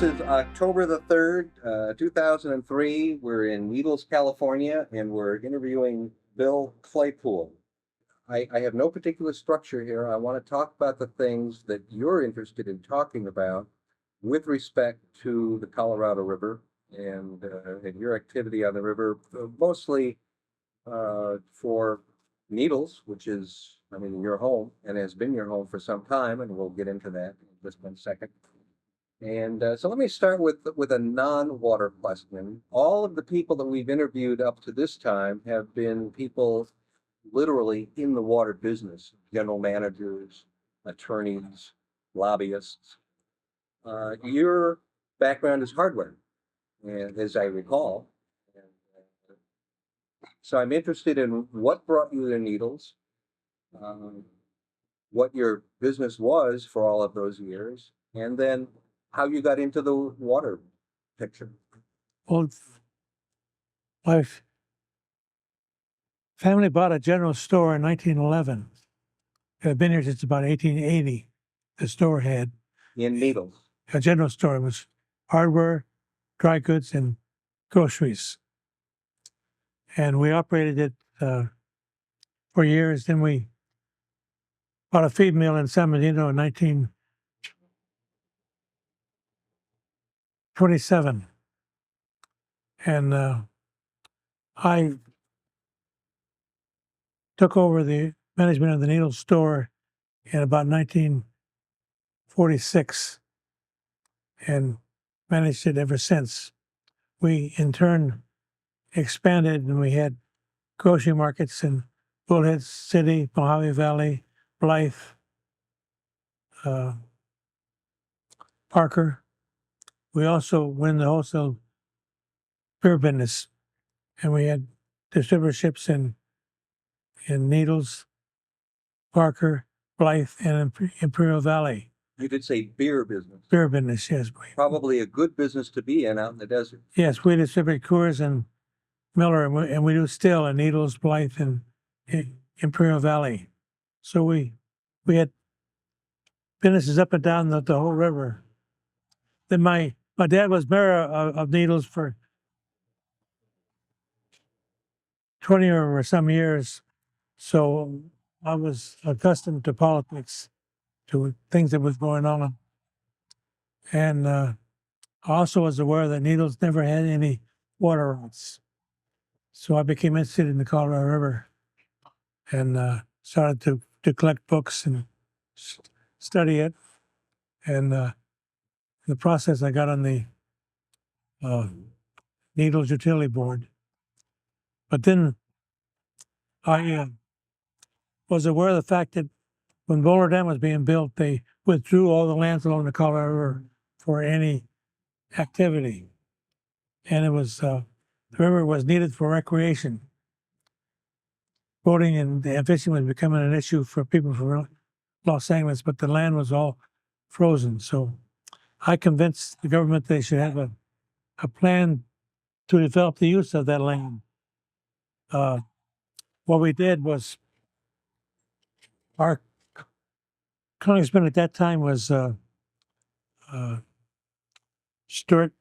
This is October the 3rd, 2003. We're in Needles, California, and we're interviewing Bill Claypool. I have no particular structure here. I want to talk about the things that you're interested in talking about with respect to the Colorado River and your activity on the river, mostly for Needles, which is, your home and has been your home for some time, and we'll get into that in just 1 second. And so let me start with a non-water question. All of the people that we've interviewed up to this time have been people literally in the water business, general managers, attorneys, lobbyists. Your background is hardware, and as I recall. And, so I'm interested in what brought you to Needles, um, what your business was for all of those years, and then how you got into the water picture. Well, my family bought a general store in 1911. It had been here since about 1880. The store had In Needles. a general store. It was hardware, dry goods, and groceries. And we operated it for years. Then we bought a feed mill in San Bernardino in 1927. And I took over the management of the Needles store in about 1946 and managed it ever since. We, in turn, expanded and we had grocery markets in Bullhead City, Mojave Valley, Blythe, Parker. We also went in the wholesale beer business, and we had distributorships in Needles, Parker, Blythe, and Imperial Valley. You did say beer business. Beer business, yes. Probably a good business to be in out in the desert. Yes, we distribute Coors and Miller, and we do still in Needles, Blythe, and Imperial Valley. So we had businesses up and down the whole river. Then my dad was mayor of Needles for 20 or some years, so I was accustomed to politics, to things that was going on. And I also was aware that Needles never had any water rights. So I became interested in the Colorado River and started to collect books and study it. And in the process, I got on the Needles Utility Board. But then I was aware of the fact that when Boulder Dam was being built, they withdrew all the lands along the Colorado River for any activity. And it was the river was needed for recreation. Boating and fishing was becoming an issue for people from Los Angeles, but the land was all frozen. So I convinced the government they should have a plan to develop the use of that land. What we did was our congressman at that time was Stuart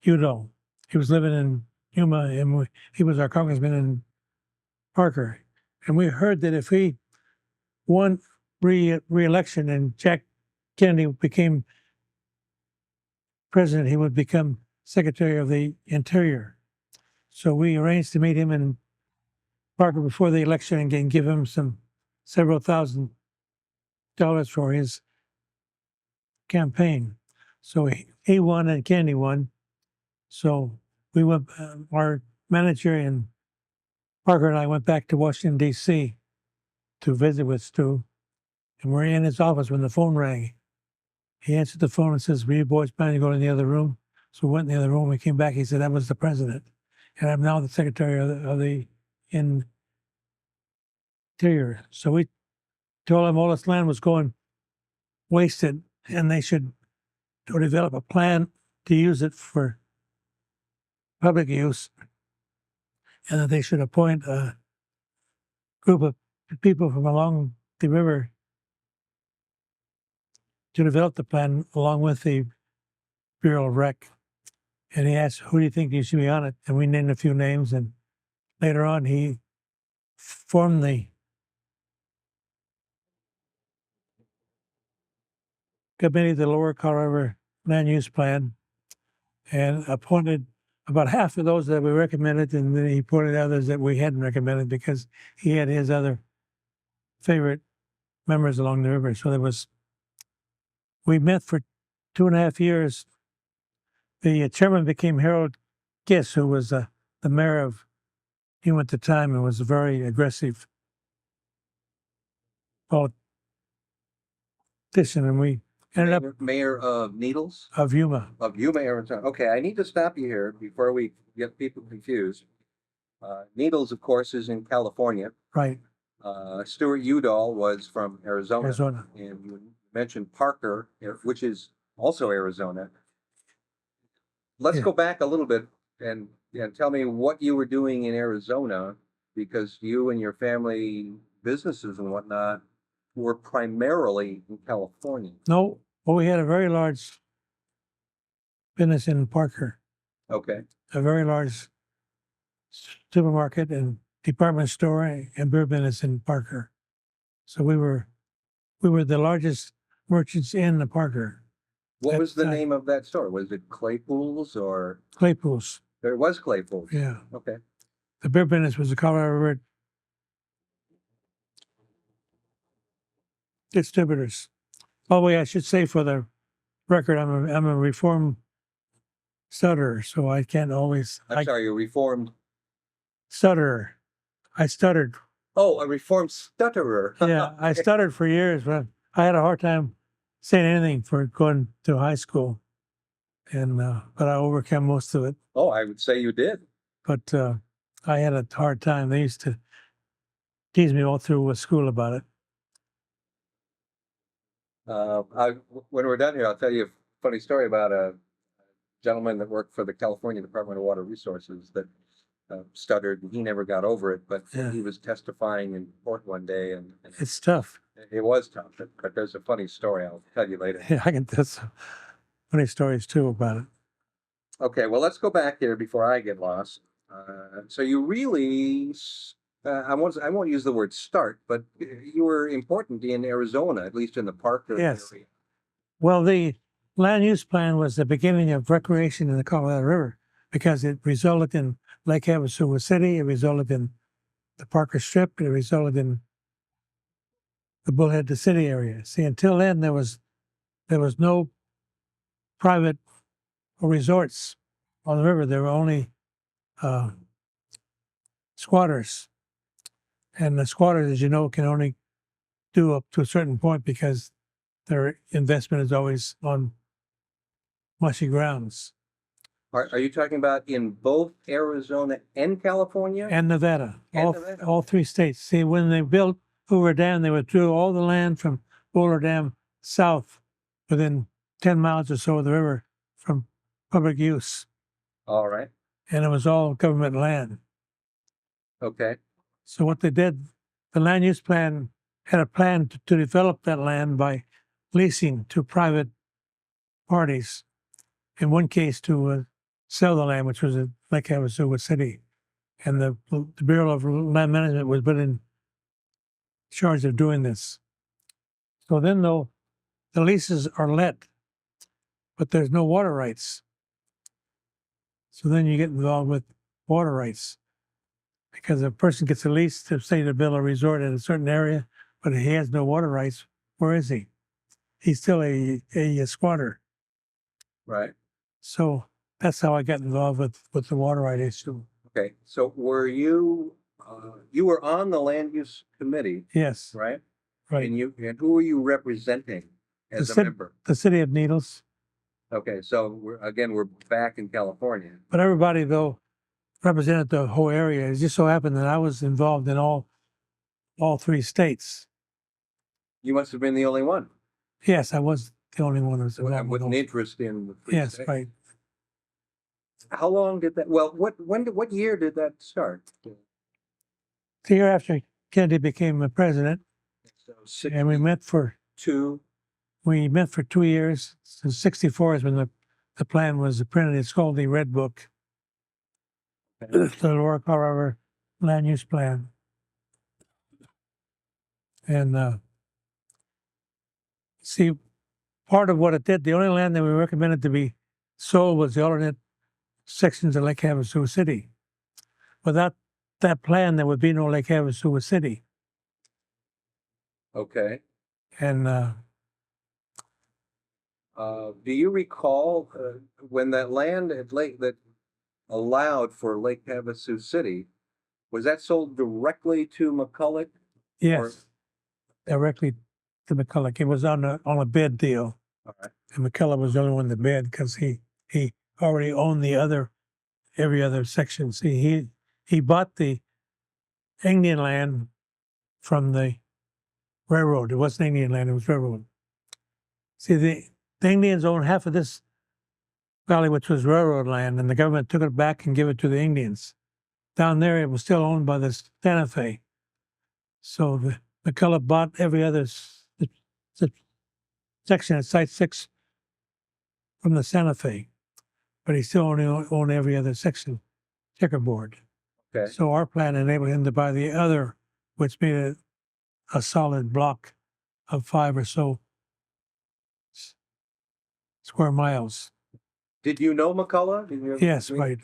Udo. He was living in Yuma, and he was our congressman in Parker. And we heard that if he won re-election and Jack Kennedy became president, he would become Secretary of the Interior. So we arranged to meet him in Parker before the election and give him several $1,000s for his campaign. So he won and Kennedy won. So we went, our manager and Parker and I went back to Washington, D.C. to visit with Stu. And we're in his office when the phone rang. He answered the phone and says, "Were you boys planning to go in the other room?" So we went in the other room. We came back. He said, "That was the president. And I'm now the Secretary of the Interior." So we told him all this land was going wasted and they should develop a plan to use it for public use, and that they should appoint a group of people from along the river to develop the plan along with the Bureau of Rec. And he asked, who do you think you should be on it? And we named a few names. And later on, he formed the committee of the Lower Colorado River Land Use Plan and appointed about half of those that we recommended, and then he appointed others that we hadn't recommended because he had his other favorite members along the river. So we met for 2.5 years. The chairman became Harold Giss, who was the mayor of Yuma at the time and was a very aggressive politician, and we ended up Mayor of Needles? of Yuma. Of Yuma, Arizona. Okay, I need to stop you here before we get people confused. Needles, of course, is in California. Right, Stuart Udall was from Arizona. Arizona. And you mentioned Parker, which is also Arizona. Let's Yeah. go back a little bit and tell me what you were doing in Arizona, because you and your family businesses and whatnot were primarily in California. No, well, we had a very large business in Parker, Okay. a very large supermarket and department store and beer business in Parker. So we were the largest merchants in the Parker. What was the That's, name of that store? Was it Claypool's or Claypool's. there was Claypool's? Yeah. Okay. The beer business was the Colorado River distributors. By the way, I should say for the record, I'm a reformed stutterer, so I can't always. I'm sorry, you reformed. Stutterer. I stuttered. Oh, a reformed stutterer. Yeah, I stuttered for years, but I had a hard time saying anything for going to high school, and but I overcame most of it. Oh, I would say you did. But I had a hard time. They used to tease me all through school about it. When we're done here, I'll tell you a funny story about a gentleman that worked for the California Department of Water Resources that stuttered, and he never got over it, but Yeah. he was testifying in court one day, and It's tough. it was tough, but there's a funny story I'll tell you later. Yeah, I can tell some funny stories too about it. Okay, well, let's go back here before I get lost. So you really, I won't use the word start, but you were important in Arizona, at least in the Parker Yes. area. Well, the land use plan was the beginning of recreation in the Colorado River because it resulted in Lake Havasu City, it resulted in the Parker Strip, it resulted in the Bullhead to City area. See, until then there was no private resorts on the river. There were only squatters, and the squatters, as you know, can only do up to a certain point because their investment is always on mushy grounds. Are you talking about in both Arizona and California? And Nevada, And Nevada. all 3 states. See, when they built Hoover Dam, they withdrew all the land from Boulder Dam south within 10 miles or so of the river from public use, All right, and it was all government land. okay, So what they did, the land use plan had a plan to develop that land by leasing to private parties. In one case, to sell the land, which was at Lake Havasu City, and the Bureau of Land Management was put in charge of doing this. So then, though, the leases are let, but there's no water rights. So then you get involved with water rights, because a person gets a lease to say to build a resort in a certain area, but he has no water rights. Where is he? He's still a squatter. right, So that's how I got involved with the water right issue. okay. So were you, you were on the land use committee, Yes, right? right. And who were you representing as a cit- member? The city of Needles. Okay, so we're back in California. But everybody, though, represented the whole area. It just so happened that I was involved in all 3 states. You must have been the only one Yes, I was the only one who was involved with with an those. interest in the free Yes, state. right. How long did that, well, what year did that start? The year after Kennedy became president, So and we met for 2 years. So 64 is when the the plan was printed. It's called the Red Book, Okay. the Lower Colorado Land Use Plan. And see, part of what it did, the only land that we recommended to be sold was the alternate sections of Lake Havasu City. Without that plan, there would be no Lake Havasu City. Okay. And Do you recall when that land at Lake that allowed for Lake Havasu City, was that sold directly to McCulloch? yes, directly to McCulloch. It was on a bid deal. All right. And McCulloch was the only one to bid because he already owned every other section. See, he bought the Indian land from the railroad. It wasn't Indian land; it was railroad. See, the Indians owned half of this valley, which was railroad land, and the government took it back and gave it to the Indians. Down there, it was still owned by the Santa Fe. So the McCulloch bought every other section at Site 6 from the Santa Fe, but he still only owned every other section, checkerboard. Okay. So our plan enabled him to buy the other, which made it a solid block of 5 or so square miles. Did you know McCulloch? Did you Yes, meet- right.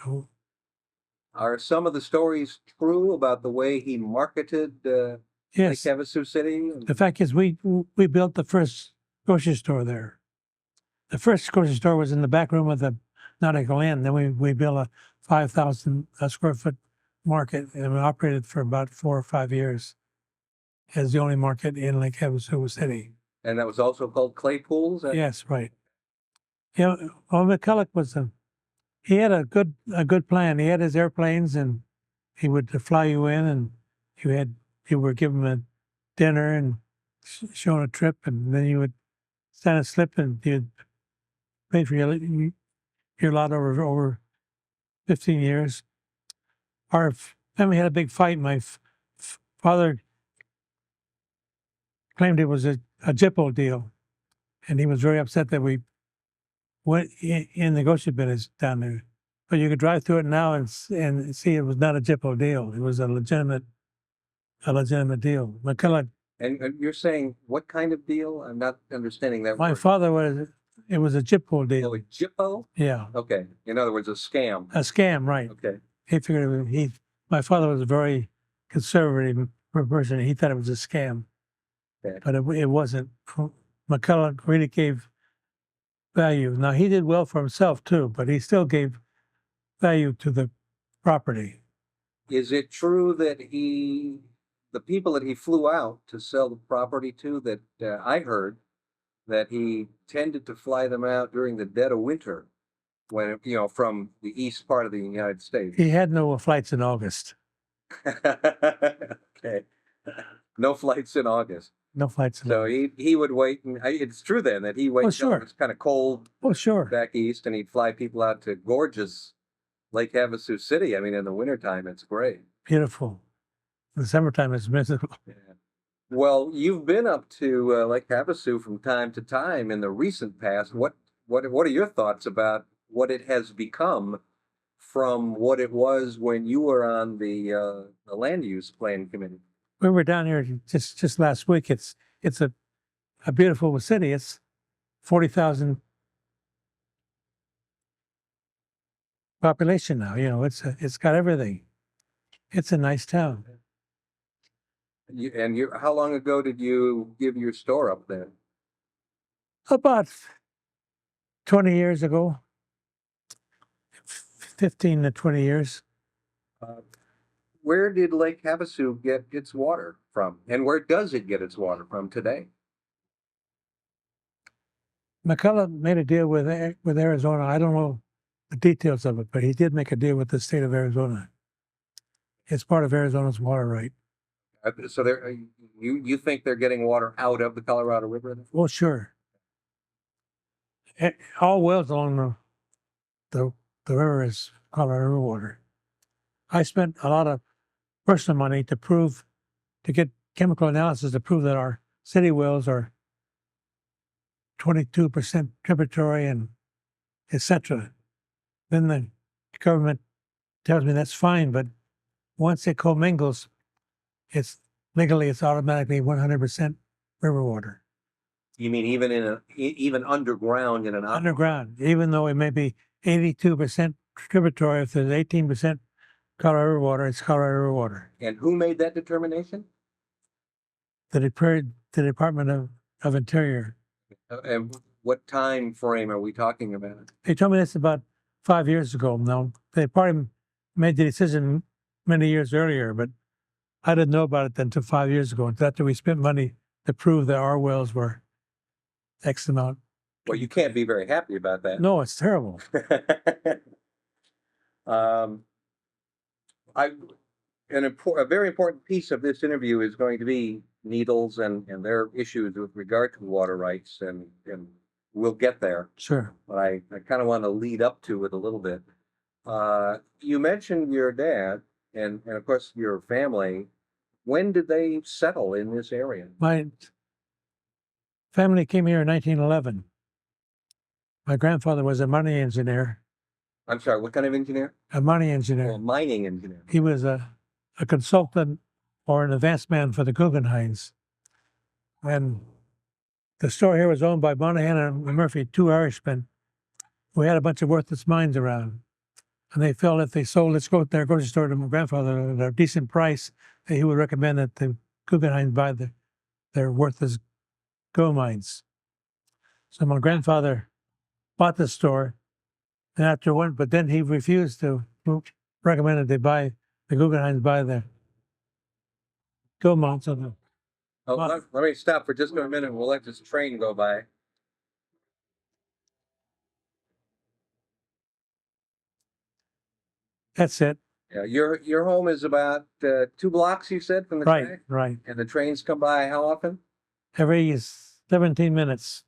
Are some of the stories true about the way he marketed Lake Yes. Havasu City? The fact is, we built the first grocery store there. The first grocery store was in the back room of the Nautical Inn. Then we built a 5,000 square foot market, and we operated for about 4 or 5 years as the only market in Lake Havasu City. And that was also called Claypool's? Yes, right. Yeah, well, McCulloch he had a good plan. He had his airplanes, and he would fly you in, and you would give him a dinner and show him a trip, and then you would sign a slip, and you'd pay for your lot over 15 years. Our family had a big fight. My father claimed it was a Jippo deal, and he was very upset that we went in the grocery business down there. But you could drive through it now and see it was not a Jippo deal. It was a legitimate deal. McCulloch, And you're saying what kind of deal? I'm not understanding that my word. father it was a Jippo Oh, deal. a Jippo? Yeah, Okay. In other words, a scam. a scam, right? Okay. He figured my father was a very conservative person. He thought it was a scam, Okay. but it wasn't. McCulloch really gave value. Now he did well for himself too, but he still gave value to the property. Is it true that the people that he flew out to sell the property to, that I heard that he tended to fly them out during the dead of winter, when, from the east part of the United States? He had no flights in August. Okay. No flights in August. No flights in So August. he would wait, and it's true then that he waited till sure. it was kind of cold Oh, sure. back east, and he'd fly people out to gorgeous Lake Havasu City. I mean, in the wintertime, it's great. Beautiful. In the summertime, it's miserable. Yeah. Well, you've been up to Lake Havasu from time to time in the recent past. What are your thoughts about what it has become from what it was when you were on the land use plan committee? We were down here just last week. It's a beautiful city. It's 40,000 population now. It's got everything. It's a nice town. How long ago did you give your store up there? About 20 years ago, 15 to 20 years. Where did Lake Havasu get its water from, and where does it get its water from today? McCulloch made a deal with Arizona. I don't know the details of it, but he did make a deal with the state of Arizona. It's part of Arizona's water right. So you think they're getting water out of the Colorado River then? Well, sure. All wells along the river is Colorado River water. I spent a lot of personal money to get chemical analysis to prove that our city wells are 22% tributary and etc. Then the government tells me that's fine, but once it commingles, it's legally it's automatically 100% river water. You mean even even underground in an aquifer? Underground, even though it may be 82% tributary, if there's 18% Colorado River water, it's Colorado River water. And who made that determination? The Department of Interior. And what time frame are we talking about? They told me this about 5 years ago. Now, they probably made the decision many years earlier, but I didn't know about it until 5 years ago. Until after we spent money to prove that our wells were X amount. Well, you can't be very happy about that. No, it's terrible. A very important piece of this interview is going to be Needles and their issues with regard to water rights, and we'll get there. Sure. But I kind of want to lead up to it a little bit. You mentioned your dad and of course your family. When did they settle in this area? My family came here in 1911. My grandfather was a mining engineer. I'm sorry, what kind of engineer? A mining engineer. Well, mining engineer. He was a consultant or an advanced man for the Guggenheims. And the store here was owned by Monahan and Murphy, two Irishmen who had a bunch of worthless mines around. And they felt if they sold their grocery store to my grandfather at a decent price, that he would recommend that the Guggenheims buy their worthless gold mines. So my grandfather bought the store, and but then he refused to recommend that the Guggenheims buy the gold mines. Oh, let me stop for just a minute. We'll let this train go by. That's it. Yeah, your home is about 2 blocks, you said, from the track? Right. And the trains come by how often? Every 17 minutes.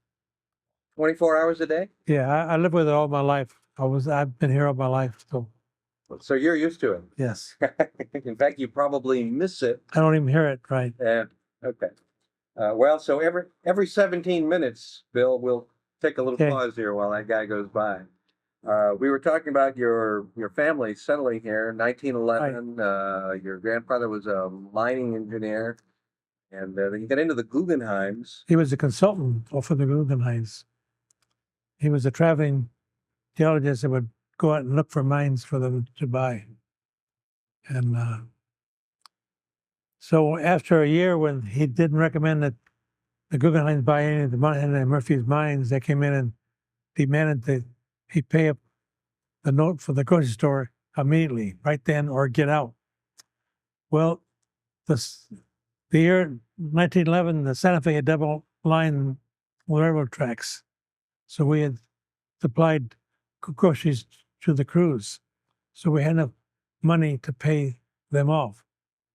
24 hours a day? Yeah, I lived with it all my life. I've been here all my life. So you're used to it. Yes. In fact, you probably miss it. I don't even hear it. Right. Yeah. Okay. Well, so every 17 minutes, Bill, we'll take a little pause here while that guy goes by. We were talking about your family settling here in 1911. Right. Your grandfather was a mining engineer, and then you got into the Guggenheims. He was a consultant for the Guggenheims. He was a traveling geologist that would go out and look for mines for them to buy. And so after a year, when he didn't recommend that the Guggenheims buy any of the Monahan and Murphy's mines, they came in and demanded that he pay up the note for the grocery store immediately, right then, or get out. Well, the year 1911, the Santa Fe had double-line railroad tracks. So we had supplied groceries to the crews. So we had enough money to pay them off.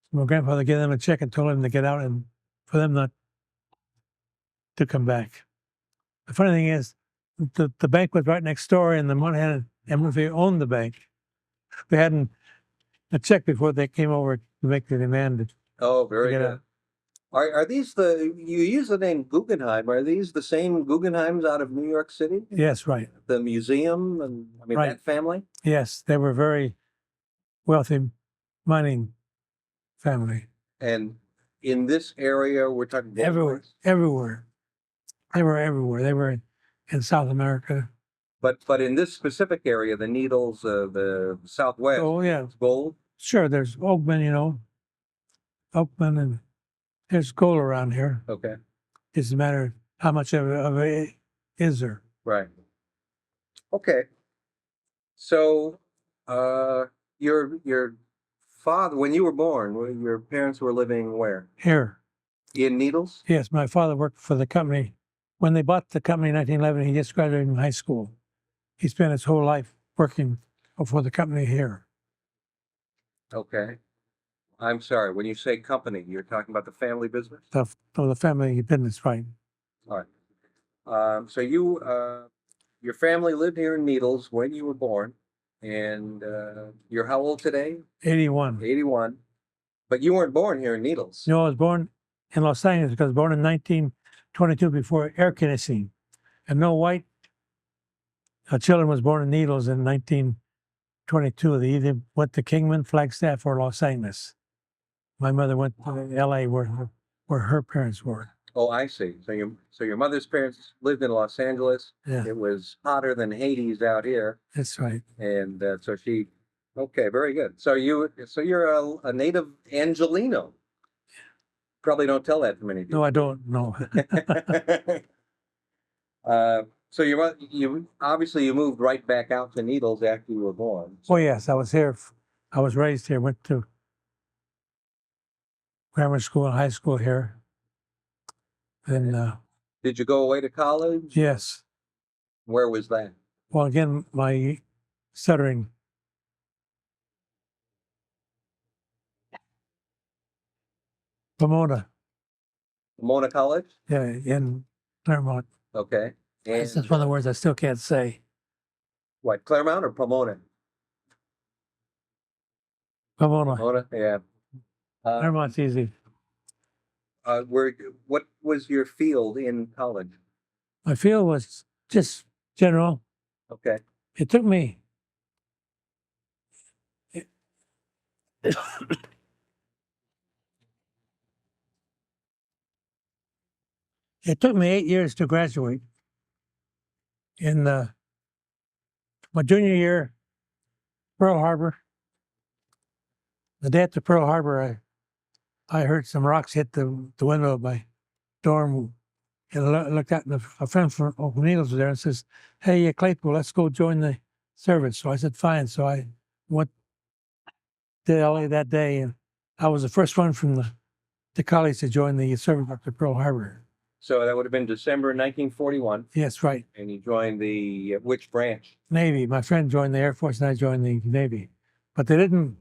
So my grandfather gave them a check and told them to get out and for them not to come back. The funny thing is, the bank was right next door, and the Monahan and Murphy owned the bank. They hadn't a check before they came over to make the demand. Oh, very good. Are these you use the name Guggenheim? Are these the same Guggenheims out of New York City? Yes, right. The museum and Right. That family? Yes, they were very wealthy mining family. And in this area, we're talking everywhere. They were everywhere. They were in South America. But in this specific area, the Needles, the Southwest. Oh yeah, gold. Sure, there's Oakman, Oakman, and there's gold around here. Okay. It's a matter of how much of it is there. Right. Okay. So, your father, when you were born, your parents were living where? Here. In Needles? Yes, my father worked for the company. When they bought the company in 1911, he just graduated from high school. He spent his whole life working for the company here. Okay. I'm sorry, when you say company, you're talking about the family business? The family business, right. All right. So your family lived here in Needles when you were born, and you're how old today? 81. 81. But you weren't born here in Needles. No, I was born in Los Angeles because I was born in 1922 before air conditioning. And no white children was born in Needles in 1922. They either went to Kingman, Flagstaff, or Los Angeles. My mother went to L.A. where her parents were. Oh, I see. So your mother's parents lived in Los Angeles. Yeah, It was hotter than Hades out here, that's right. and so she. Okay, very good. So you're a native Angelino. Probably don't tell that to many people. No, I don't know. So you obviously you moved right back out to Needles after you were born. Oh yes, I was here. I was raised here. Went to grammar school and high school here. And Did you go away to college? yes, Where was that? well again, my stuttering. Pomona, Pomona College? yeah, in Claremont. Okay. That's And just one of the words I still can't say. what, Claremont or Pomona? Pomona. Pomona, yeah. Claremont's easy. What was your field in college? My field was just general. Okay. It took me. It took me 8 years to graduate. In my junior year, Pearl Harbor. The day after Pearl Harbor, I heard some rocks hit the window of my dorm. And I looked out, and a friend from Oakland Needles was there and says, "Hey, Claypool, let's go join the service." So I said, "Fine." So I went to LA that day, and I was the first one from the college to join the service after Pearl Harbor. So that would have been December 1941, Yes, right. and you joined the which branch? Navy. My friend joined the Air Force, and I joined the Navy. But they didn't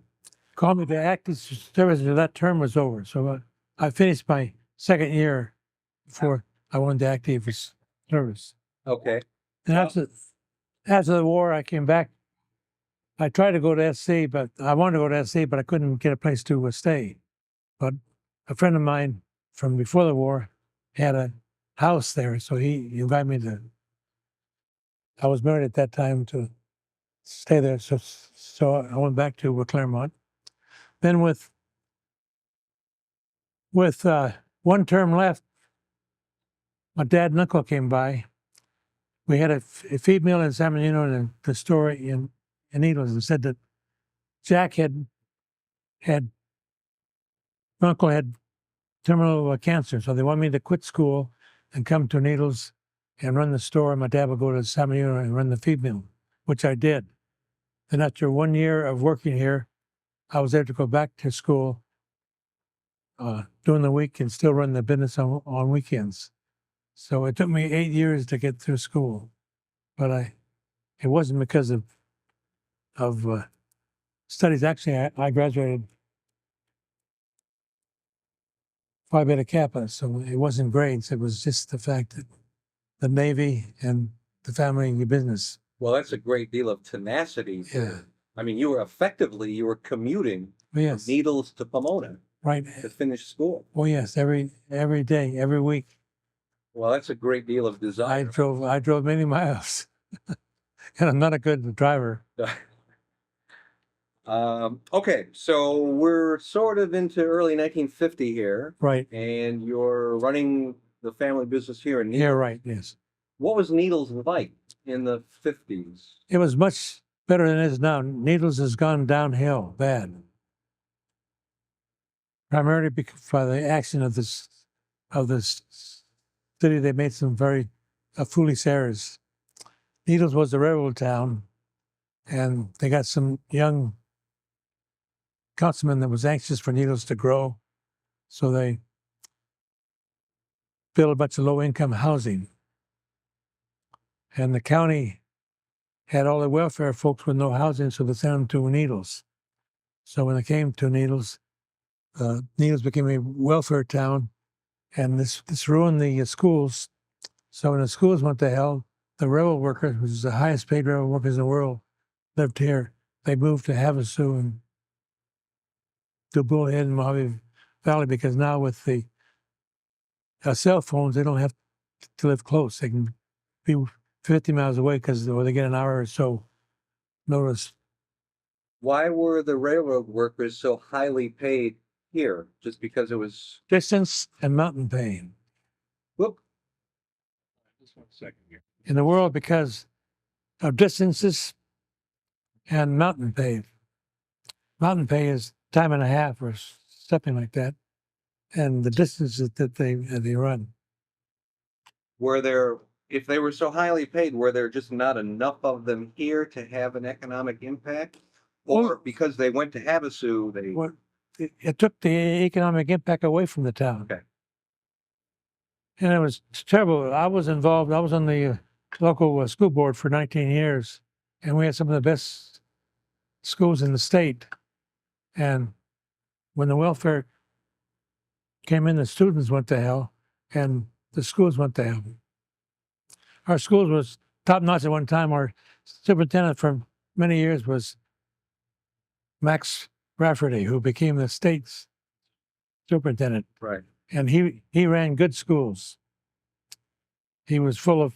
call me to active service until that term was over. So I finished my second year before I went to active service. Okay. And after the war, I came back. I tried to go to SC, but I wanted to go to SC, but I couldn't get a place to stay. But a friend of mine from before the war had a house there, so he invited me to. I was married at that time to stay there, so I went back to Claremont. Then with one term left, my dad and uncle came by. We had a feed mill in San Bernardino and the store in Needles, and said that Jack had my uncle had terminal cancer, so they wanted me to quit school and come to Needles and run the store, and my dad would go to San Bernardino and run the feed mill, which I did. Then after 1 year of working here, I was able to go back to school during the week and still run the business on weekends. So it took me 8 years to get through school, but it wasn't because of studies. Actually, I graduated Phi Beta Kappa, so it wasn't grades. It was just the fact that the Navy and the family business. Well, that's a great deal of tenacity. Yeah. I mean, you were commuting Yes. from Needles to Pomona Right. to finish school. Oh yes, every day, every week. Well, that's a great deal of desire. I drove many miles, and I'm not a good driver. Okay, so we're sort of into early 1950 here, Right. and you're running the family business here in Needles. Yeah. Right. Yes. What was Needles like in the 50s? It was much better than it is now. Needles has gone downhill bad, primarily because by the action of this city. They made some very foolish errors. Needles was a railroad town, and they got some young councilman that was anxious for Needles to grow, so they built a bunch of low-income housing. And the county had all the welfare folks with no housing, so they sent them to Needles. So when they came to Needles, Needles became a welfare town, and this ruined the schools. So when the schools went to hell, the railroad workers, which is the highest paid railroad workers in the world, lived here. They moved to Havasu and to Bullhead and Mojave Valley, because now with the cell phones, they don't have to live close. They can be 50 miles away because they get an hour or so notice. Why were the railroad workers so highly paid here? Just because it was, Distance and mountain pain whoop. Just 1 second here. in the world because of distances and mountain pay. Mountain pay is time and a half or something like that, and the distances that they run. Were there, if they were so highly paid, were there just not enough of them here to have an economic impact? Or because they went to Havasu, they, What it took the economic impact away from the town. Okay. And it was terrible. I was involved. I was on the local school board for 19 years, and we had some of the best schools in the state. And when the welfare came in, the students went to hell, and the schools went to hell. Our schools was top notch at one time. Our superintendent for many years was Max Rafferty, who became the state's superintendent. right. And he ran good schools. He was full of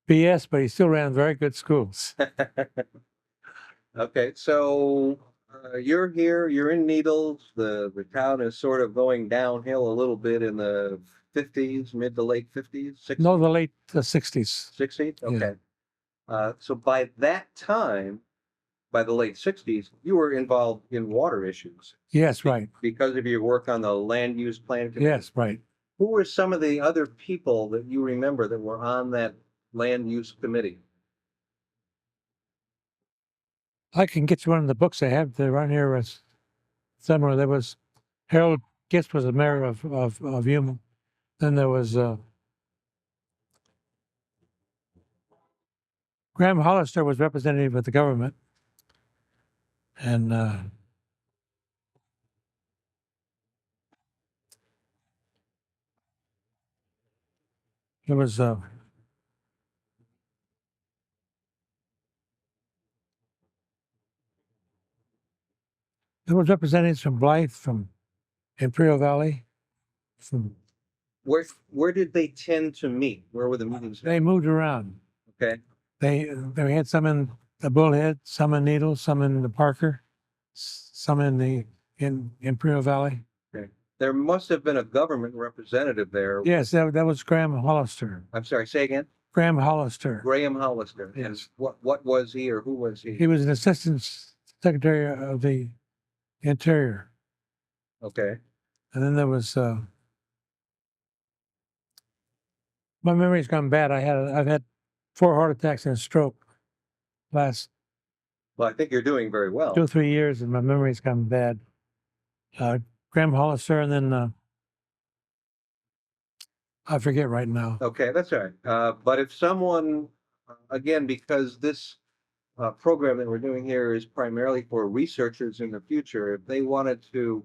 BS, but he still ran very good schools. Okay, so you're here, you're in Needles. The town is sort of going downhill a little bit in the 50s, mid to late 50s, 60s, No, the late 60s. 60s? Yeah. Okay. So by that time, by the late 60s, you were involved in water issues Yes, right. because of your work on the land use plan committee. Yes, right. Who were some of the other people that you remember that were on that land use committee? I can get you one of the books I have. They're around here somewhere. There was Harold Gist was the mayor of Yuma. Then there was Graham Hollister was representative of the government. And there was representatives from Blythe, from Imperial Valley, from Where did they tend to meet? Where were the meetings? they moved around. Okay. They had some in the Bullhead, some in Needles, some in the Parker, some in Imperial Valley. There must have been a government representative there. Yes, that was Graham Hollister. I'm sorry, say again? Graham Hollister. Graham Hollister. And Yes. what was he or who was he? He was an assistant secretary of the Interior. Okay. And then there was my memory's gone bad. I've had 4 heart attacks and a stroke last Well, I think you're doing very well. 2 or 3 years, and my memory's gone bad. Graham Hollister, and then I forget right now. Okay, that's all right. But if someone, again, because this program that we're doing here is primarily for researchers in the future, if they wanted to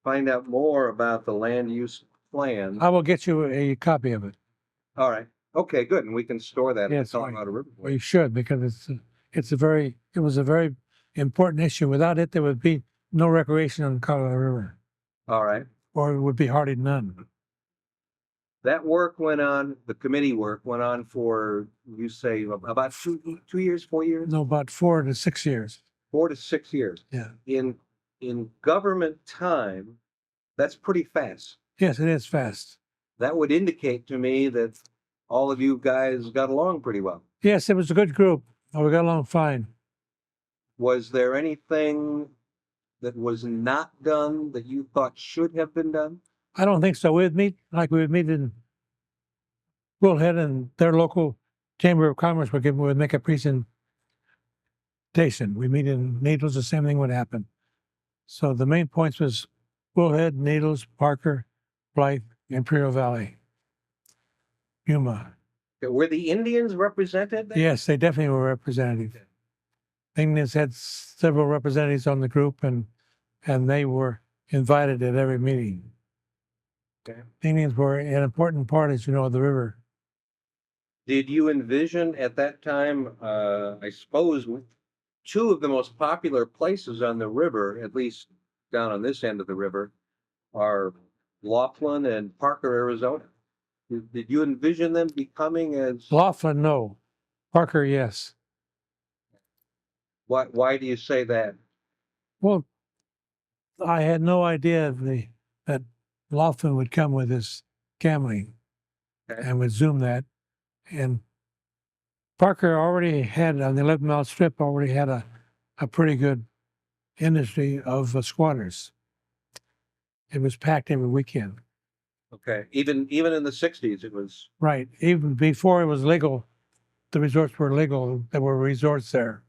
find out more about the land use plan. I will get you a copy of it. All right. Okay, good. And we can store that in Yes, the right. Colorado River. Well, you should, because it was a very important issue. Without it, there would be no recreation on the Colorado River, All right. or it would be hardly none. That work went on, the committee work went on for, you say, about 2 years, 4 years? No, about 4 to 6 years. 4 to 6 years. Yeah. In government time, that's pretty fast. Yes, it is fast. That would indicate to me that all of you guys got along pretty well. Yes, it was a good group. We got along fine. Was there anything that was not done that you thought should have been done? I don't think so. We would meet in Bullhead, and their local Chamber of Commerce would make a presentation. We meet in Needles, the same thing would happen. So the main points was Bullhead, Needles, Parker, Blythe, Imperial Valley, Yuma. Were the Indians represented there? Yes, they definitely were representative. Indians had several representatives on the group, and they were invited at every meeting. Okay. Indians were an important part, as you know, of the river. Did you envision at that time, I suppose, 2 of the most popular places on the river, at least down on this end of the river, are Laughlin and Parker, Arizona? Did you envision them becoming as? Laughlin, no. Parker, yes. Why do you say that? Well, I had no idea that Laughlin would come with his gambling Okay. and would zoom that. And Parker already had, on the 11-mile strip, already had a pretty good industry of squatters. It was packed every weekend. Okay, even in the '60s, it was. Right. Even before it was legal, the resorts were legal. There were resorts there.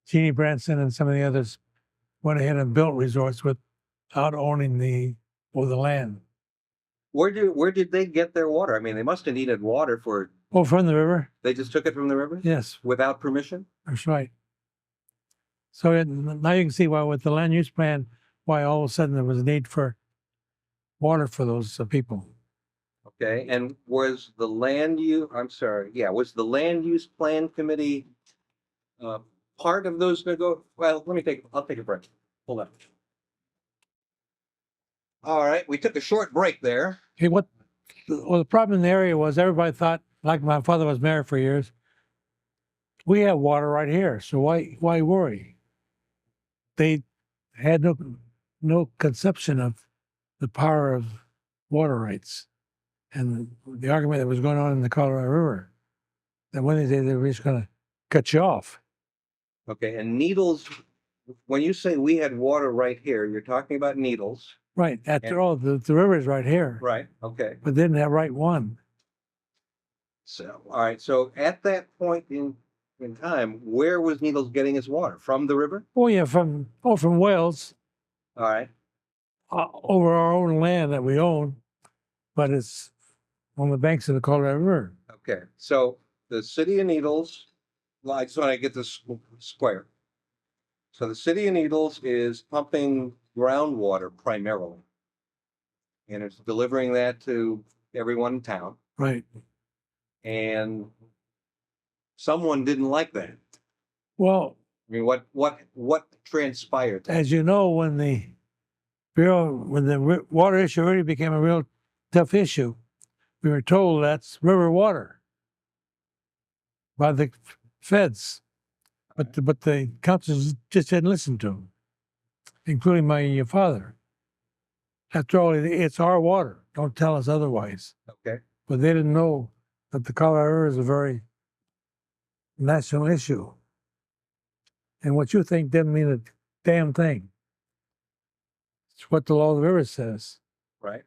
Jeannie Branson and some of the others went ahead and built resorts without owning the land. Where did they get their water? I mean, they must have needed water for. Oh, from the river? They just took it from the river Yes, without permission. that's right. So now you can see why, with the land use plan, why all of a sudden there was a need for water for those people. Okay, and was the land use? I'm sorry. Yeah, was the land use plan committee part of those Well, I'll take a break. Hold on. All right, we took a short break there. Hey, well, the problem in the area was everybody thought, like my father was mayor for years, we have water right here, so why worry? They had no conception of the power of water rights and the argument that was going on in the Colorado River. That one day they were just going to cut you off. Okay, and Needles. When you say we had water right here, you're talking about Needles. Right. After all, the river is right here. Right. Okay. But they didn't have right one. So, all right. So at that point in time, where was Needles getting his water? From the river? Oh yeah, from Wales, All right. over our own land that we own, but it's on the banks of the Colorado River. Okay. So the city of Needles, well, I just want to get this square. So the city of Needles is pumping groundwater primarily, and it's delivering that to everyone in town. Right. And someone didn't like that. Well, I mean, what transpired? as you know, when the water issue really became a real tough issue, we were told that's river water by the feds, but the councils just didn't listen to them, including my father. After all, it's our water. Don't tell us otherwise. Okay. But they didn't know that the Colorado River is a very national issue. And what you think doesn't mean a damn thing. It's what the law of the river says. Right.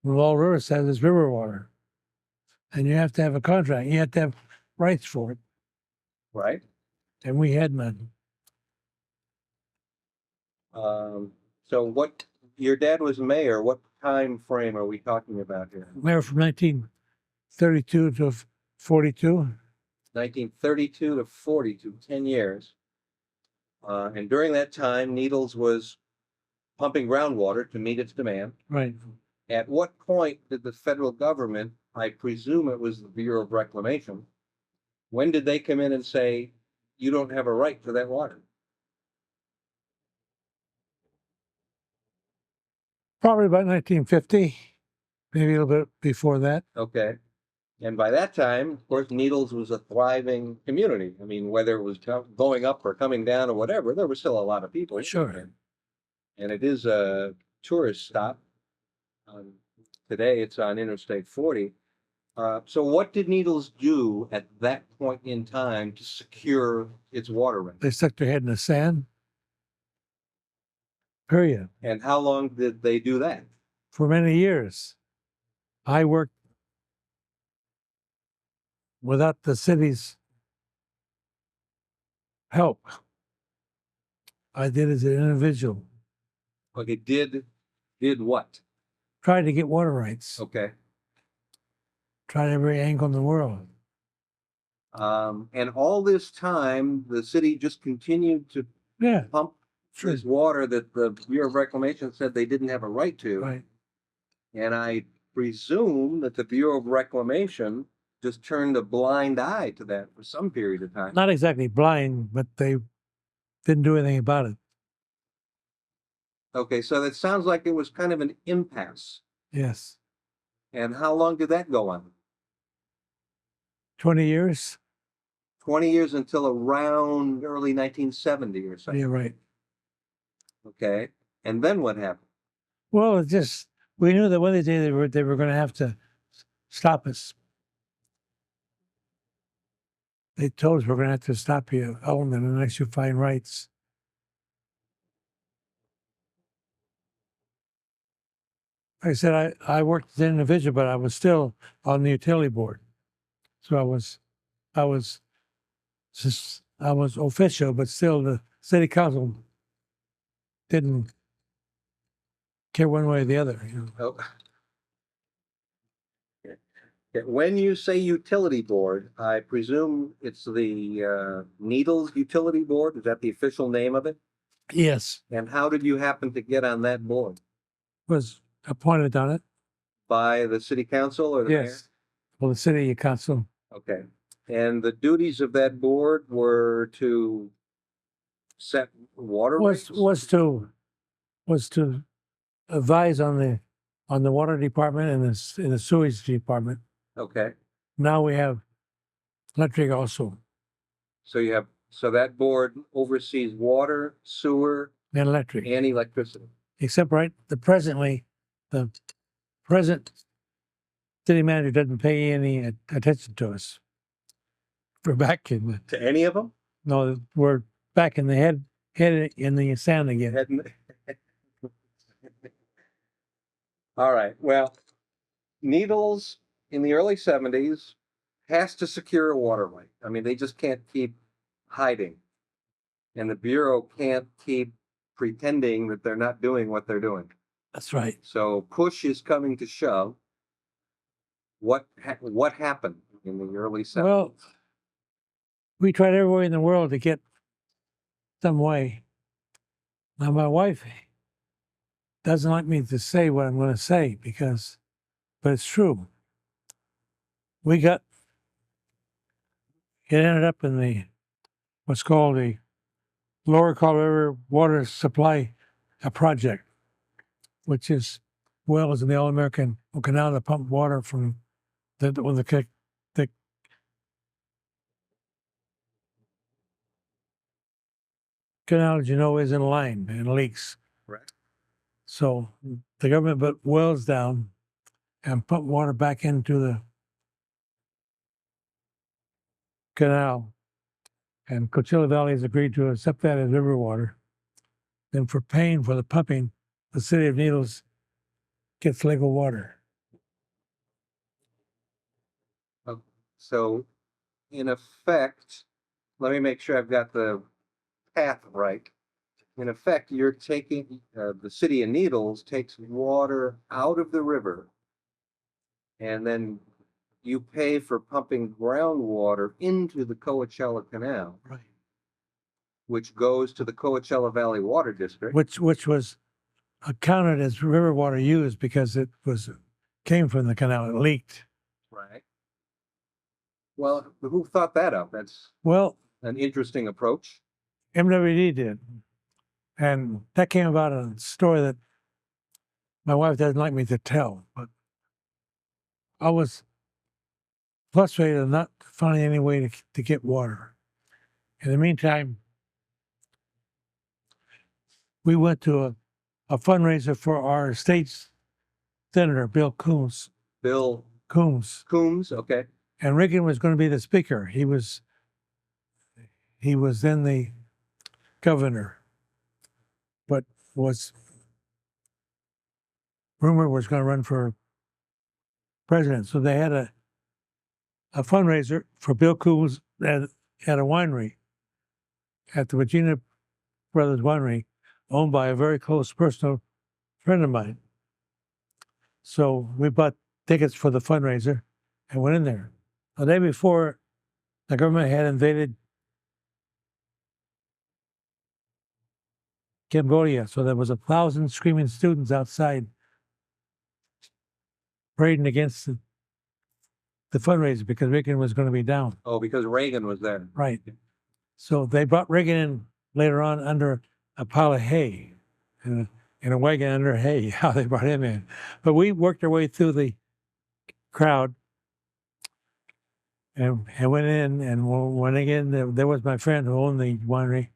The law of the river says it's river water. And you have to have a contract. You have to have rights for it. Right. And we had none. So what, your dad was mayor, what time frame are we talking about here? Mayor from 1932 to 42. 1932 to 42, 10 years. And during that time, Needles was pumping groundwater to meet its demand. Right. At what point did the federal government, I presume it was the Bureau of Reclamation, when did they come in and say, you don't have a right to that water? Probably about 1950, maybe a little bit before that. Okay. And by that time, of course, Needles was a thriving community. I mean, whether it was going up or coming down or whatever, there were still a lot of people. Sure. And it is a tourist stop. Today it's on Interstate 40. So what did Needles do at that point in time to secure its water rights? They stuck their head in the sand. Period. And how long did they do that? For many years. I worked without the city's help. I did as an individual. Okay, did what? Tried to get water rights. Okay. Tried every angle in the world. And all this time, the city just continued to Yeah. pump Sure. this water that the Bureau of Reclamation said they didn't have a right to. Right. And I presume that the Bureau of Reclamation just turned a blind eye to that for some period of time. Not exactly blind, but they didn't do anything about it. Okay, so that sounds like it was kind of an impasse. Yes. And how long did that go on? 20 years. 20 years until around early 1970 or something. You're right. Okay. And then what happened? Well, it just, we knew that one day they were going to have to stop us. They told us we're going to have to stop you, Element, unless you find rights. Like I said, I worked as an individual, but I was still on the utility board. So I was official, but still the city council didn't care one way or the other. You know? Oh. Okay. When you say utility board, I presume it's the Needles Utility Board. Is that the official name of it? Yes, And how did you happen to get on that board? was appointed on it. By the city council or the mayor? Yes, well, the city council. Okay. And the duties of that board were to set water rates? was to advise on the water department and the sewage department. Okay. Now we have electric also, So that board oversees water, sewer, and electric. and electricity. Except the present city manager doesn't pay any attention to us. We're back in To any of them? no, we're back in the head in the sand again. Hadn't- All right. Well, Needles in the early 70s has to secure a water right. I mean, they just can't keep hiding. And the Bureau can't keep pretending that they're not doing what they're doing. That's right. So push is coming to shove. What happened in the early 70s? Well, we tried every way in the world to get some way. Now, my wife doesn't like me to say what I'm going to say but it's true. It ended up in what's called the Lower Colorado River Water Supply Project, which is wells in the All-American Canal that pump water from the canal, as you know, is in line and leaks. Correct. So the government put wells down and pump water back into the canal. And Coachella Valley has agreed to accept that as river water. Then for paying for the pumping, the city of Needles gets legal water. So in effect, let me make sure I've got the path right. In effect, you're taking, the city of Needles takes water out of the river, and then you pay for pumping groundwater into the Coachella Canal, Right. which goes to the Coachella Valley Water District. Which was accounted as river water used because came from the canal. It leaked. Right. Well, who thought that up? That's Well, an interesting approach. MWD did. And that came about in a story that my wife doesn't like me to tell, but I was frustrated of not finding any way to get water. In the meantime, we went to a fundraiser for our state senator, Bill Coombs. Bill Coombs. Coombs, okay. And Reagan was going to be the speaker. He was then the governor, but was rumored was going to run for president. So they had a fundraiser for Bill Coombs at a winery, at the Virginia Brothers Winery, owned by a very close personal friend of mine. So we bought tickets for the fundraiser and went in there. The day before, the government had invaded Cambodia, so there was 1,000 screaming students outside parading against the fundraiser because Reagan was going to be down. Oh, because Reagan was there. Right. So they brought Reagan in later on under a pile of hay, in a wagon under hay, how they brought him in. But we worked our way through the crowd, and went in, and when again, there was my friend who owned the winery,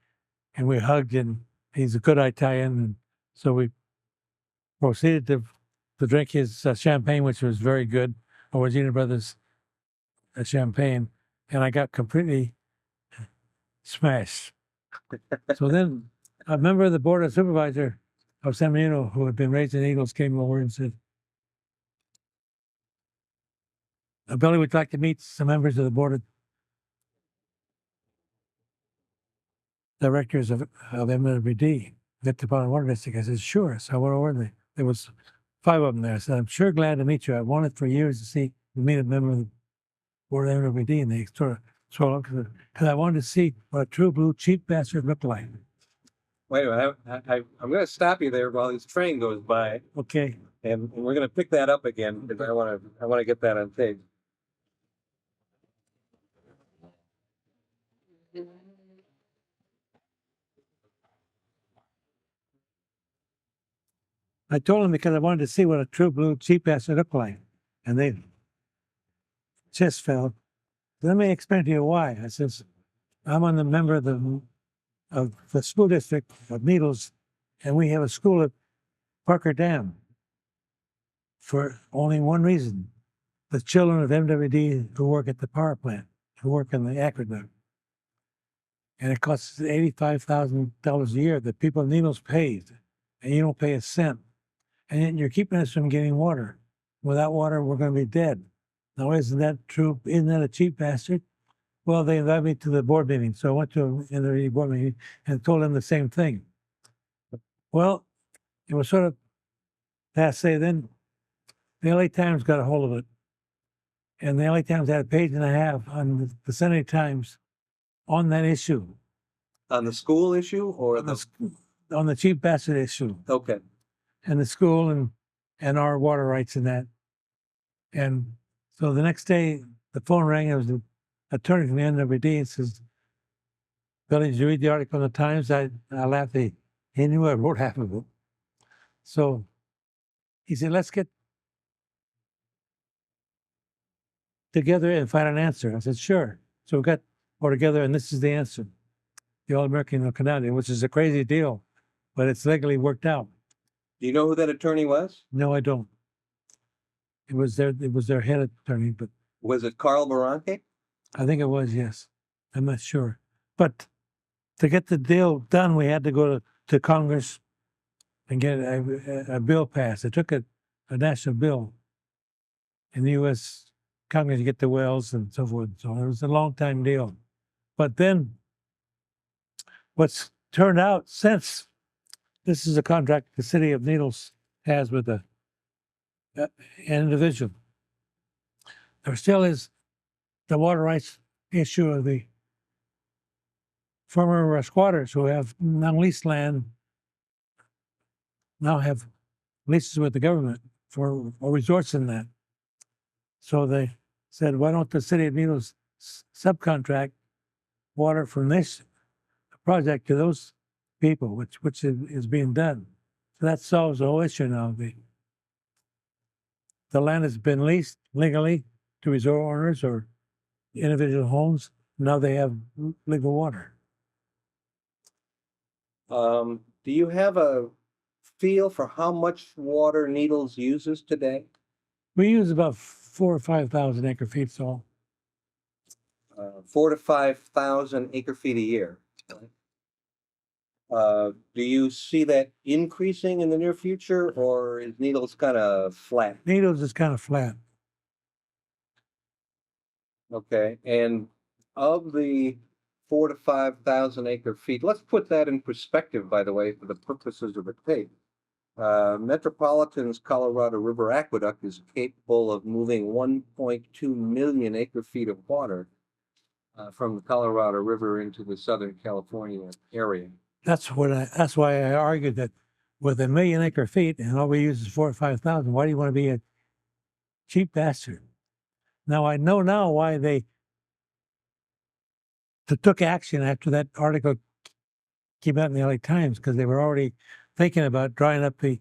and we hugged, and he's a good Italian, and so we proceeded to drink his champagne, which was very good, Origina Brothers champagne, and I got completely smashed. So then a member of the board of supervisor of San Benito, who had been raising eagles, came over and said, Billy would like to meet some members of the board of directors of MWD, Metropolitan Water District. I said, sure. So I went over and there was 5 of them there. I said, I'm sure glad to meet you. I wanted for years to meet a member of the board of MWD, and they sort of swallowed because I wanted to see what a true blue cheap bastard looked like. Wait a minute, I'm going to stop you there while this train goes by, Okay. and we're going to pick that up again because I want to get that on tape. I told them because I wanted to see what a true blue cheap bastard looked like, and they chest fell. Let me explain to you why. I says, I'm on the member of the school district of Needles, and we have a school at Parker Dam for only one reason. The children of MWD who work at the power plant, who work in the aqueduct. And it costs $85,000 a year that people in Needles pays, and you don't pay a cent. And yet you're keeping us from getting water. Without water, we're going to be dead. Now, isn't that true? Isn't that a cheap bastard? Well, they invited me to the board meeting. So I went to the board meeting and told them the same thing. Well, it was sort of passe then. The LA Times got a hold of it. And the LA Times had a page and a half on the Sunday Times on that issue. On the school issue or on the cheap bastard issue. Okay. And the school and our water rights in that. And so the next day, the phone rang. It was the attorney from the NWD and says, Billy, did you read the article in the Times? I laughed. He knew I wrote half of it. So he said, let's get together and find an answer. I said, sure. So we got all together, and this is the answer. The All-American Canadian, which is a crazy deal, but it's legally worked out. Do you know who that attorney was? No, I don't. It was their head attorney, but Was it Carl Barranque? I think it was, yes. I'm not sure. But to get the deal done, we had to go to Congress and get a bill passed. It took a national bill in the U.S. Congress to get the wells and so forth. So it was a long time deal. But then what's turned out since this is a contract the city of Needles has with an individual, there still is the water rights issue of the former squatters who have now leased land, now have leases with the government for resorts in that. So they said, why don't the city of Needles subcontract water from this project to those people, which is being done. So that solves the whole issue now. The land has been leased legally to resort owners or individual homes. Now they have legal water. Do you have a feel for how much water Needles uses today? We use about 4,000 or 5,000 acre feet, so 4,000 to 5,000 acre feet a year. Do you see that increasing in the near future, or is Needles kind of flat? Needles is kind of flat. Okay, and of the 4,000 to 5,000 acre feet, let's put that in perspective, by the way, for the purposes of the tape. Metropolitan's Colorado River Aqueduct is capable of moving 1.2 million acre feet of water from the Colorado River into the Southern California area. That's why I argued that with 1 million acre feet and all we use is 4,000 or 5,000, why do you want to be a cheap bastard? Now I know now why they took action after that article came out in the LA Times, because they were already thinking about drying up the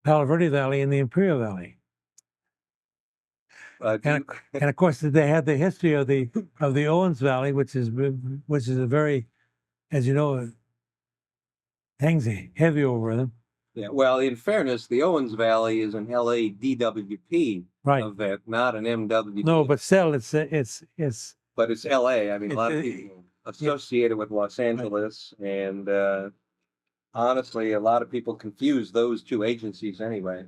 Palo Verde Valley and the Imperial Valley. And of course, they had the history of the Owens Valley, which is a very, as you know, hangs heavy over them. yeah, well, in fairness, the Owens Valley is an LA DWP Right. event, not an MWP. No, but still, it's But it's LA. I mean, a lot of It's- people associate it with Los Angeles, and honestly, a lot of people confuse those two agencies anyway.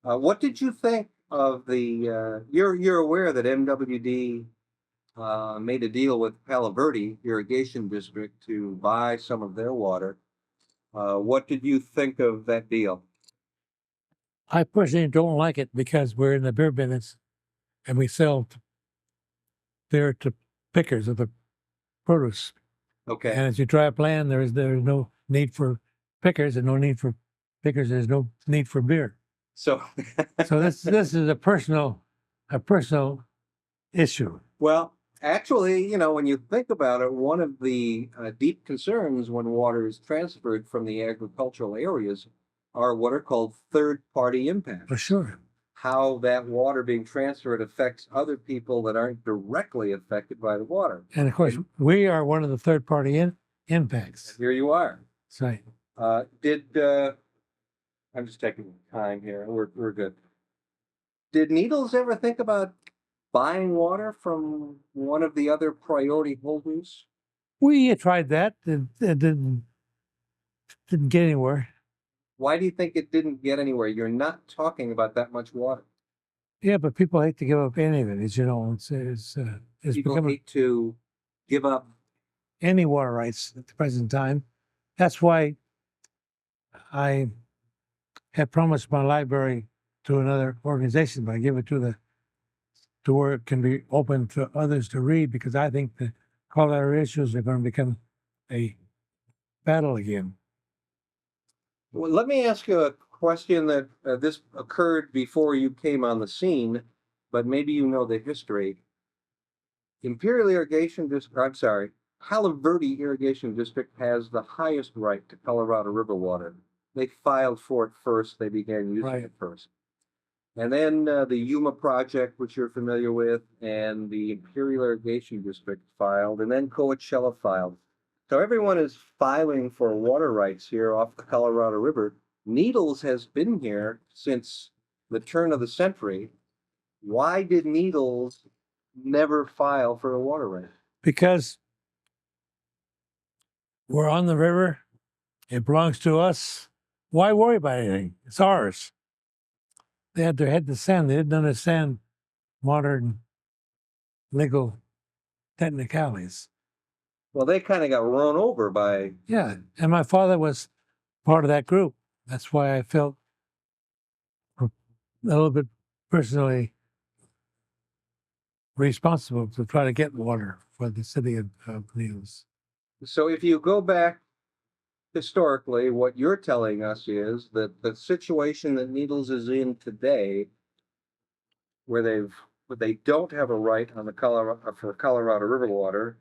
What did you think of the? You're aware that MWD made a deal with Palo Verde Irrigation District to buy some of their water. What did you think of that deal? I personally don't like it because we're in the beer business, and we sell beer to pickers of the produce. Okay. And as you drive land, there is no need for pickers, and no need for pickers. There's no need for beer. So, So this is a personal issue. well, actually, you know, when you think about it, one of the deep concerns when water is transferred from the agricultural areas are what are called third-party impacts. For sure. How that water being transferred affects other people that aren't directly affected by the water. And of course, we are one of the third party impacts. Here you are. That's right. I'm just taking time here. We're good. Did Needles ever think about buying water from one of the other priority holders? We tried that. It didn't get anywhere. Why do you think it didn't get anywhere? You're not talking about that much water. Yeah, but people hate to give up any of it. As you know, it's People become hate to give up. any water rights at the present time. That's why I had promised my library to another organization, but I give it to where it can be open to others to read, because I think the Colorado issues are going to become a battle again. Well, let me ask you a question that this occurred before you came on the scene, but maybe you know the history. Imperial Irrigation District, I'm sorry, Palo Verde Irrigation District has the highest right to Colorado River water. They filed for it first. They began using Right. it first. And then the Yuma project, which you're familiar with, and the Imperial Irrigation District filed, and then Coachella filed. So everyone is filing for water rights here off the Colorado River. Needles has been here since the turn of the century. Why did Needles never file for a water right? Because we're on the river, it belongs to us. Why worry about anything? It's ours. They had their head to sand. They didn't understand modern legal technicalities. Well, they kind of got run over by. Yeah, and my father was part of that group. That's why I felt a little bit personally responsible to try to get water for the city of Needles. So if you go back historically, what you're telling us is that the situation that Needles is in today, where they don't have a right on the Colorado River water,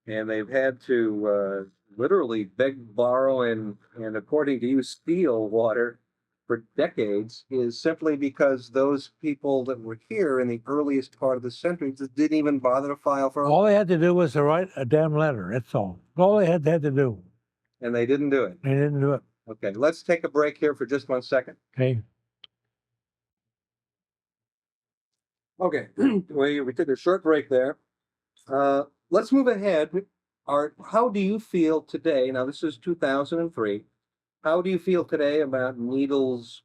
and they've had to literally beg, borrow, and according to you, steal water for decades, is simply because those people that were here in the earliest part of the century just didn't even bother to file for. All they had to do was to write a damn letter. That's all. All they had to do. And they didn't do it. They didn't do it. Okay, let's take a break here for just 1 second. Okay. Okay, we took a short break there. Let's move ahead. Art, how do you feel today? Now, this is 2003. How do you feel today about Needles'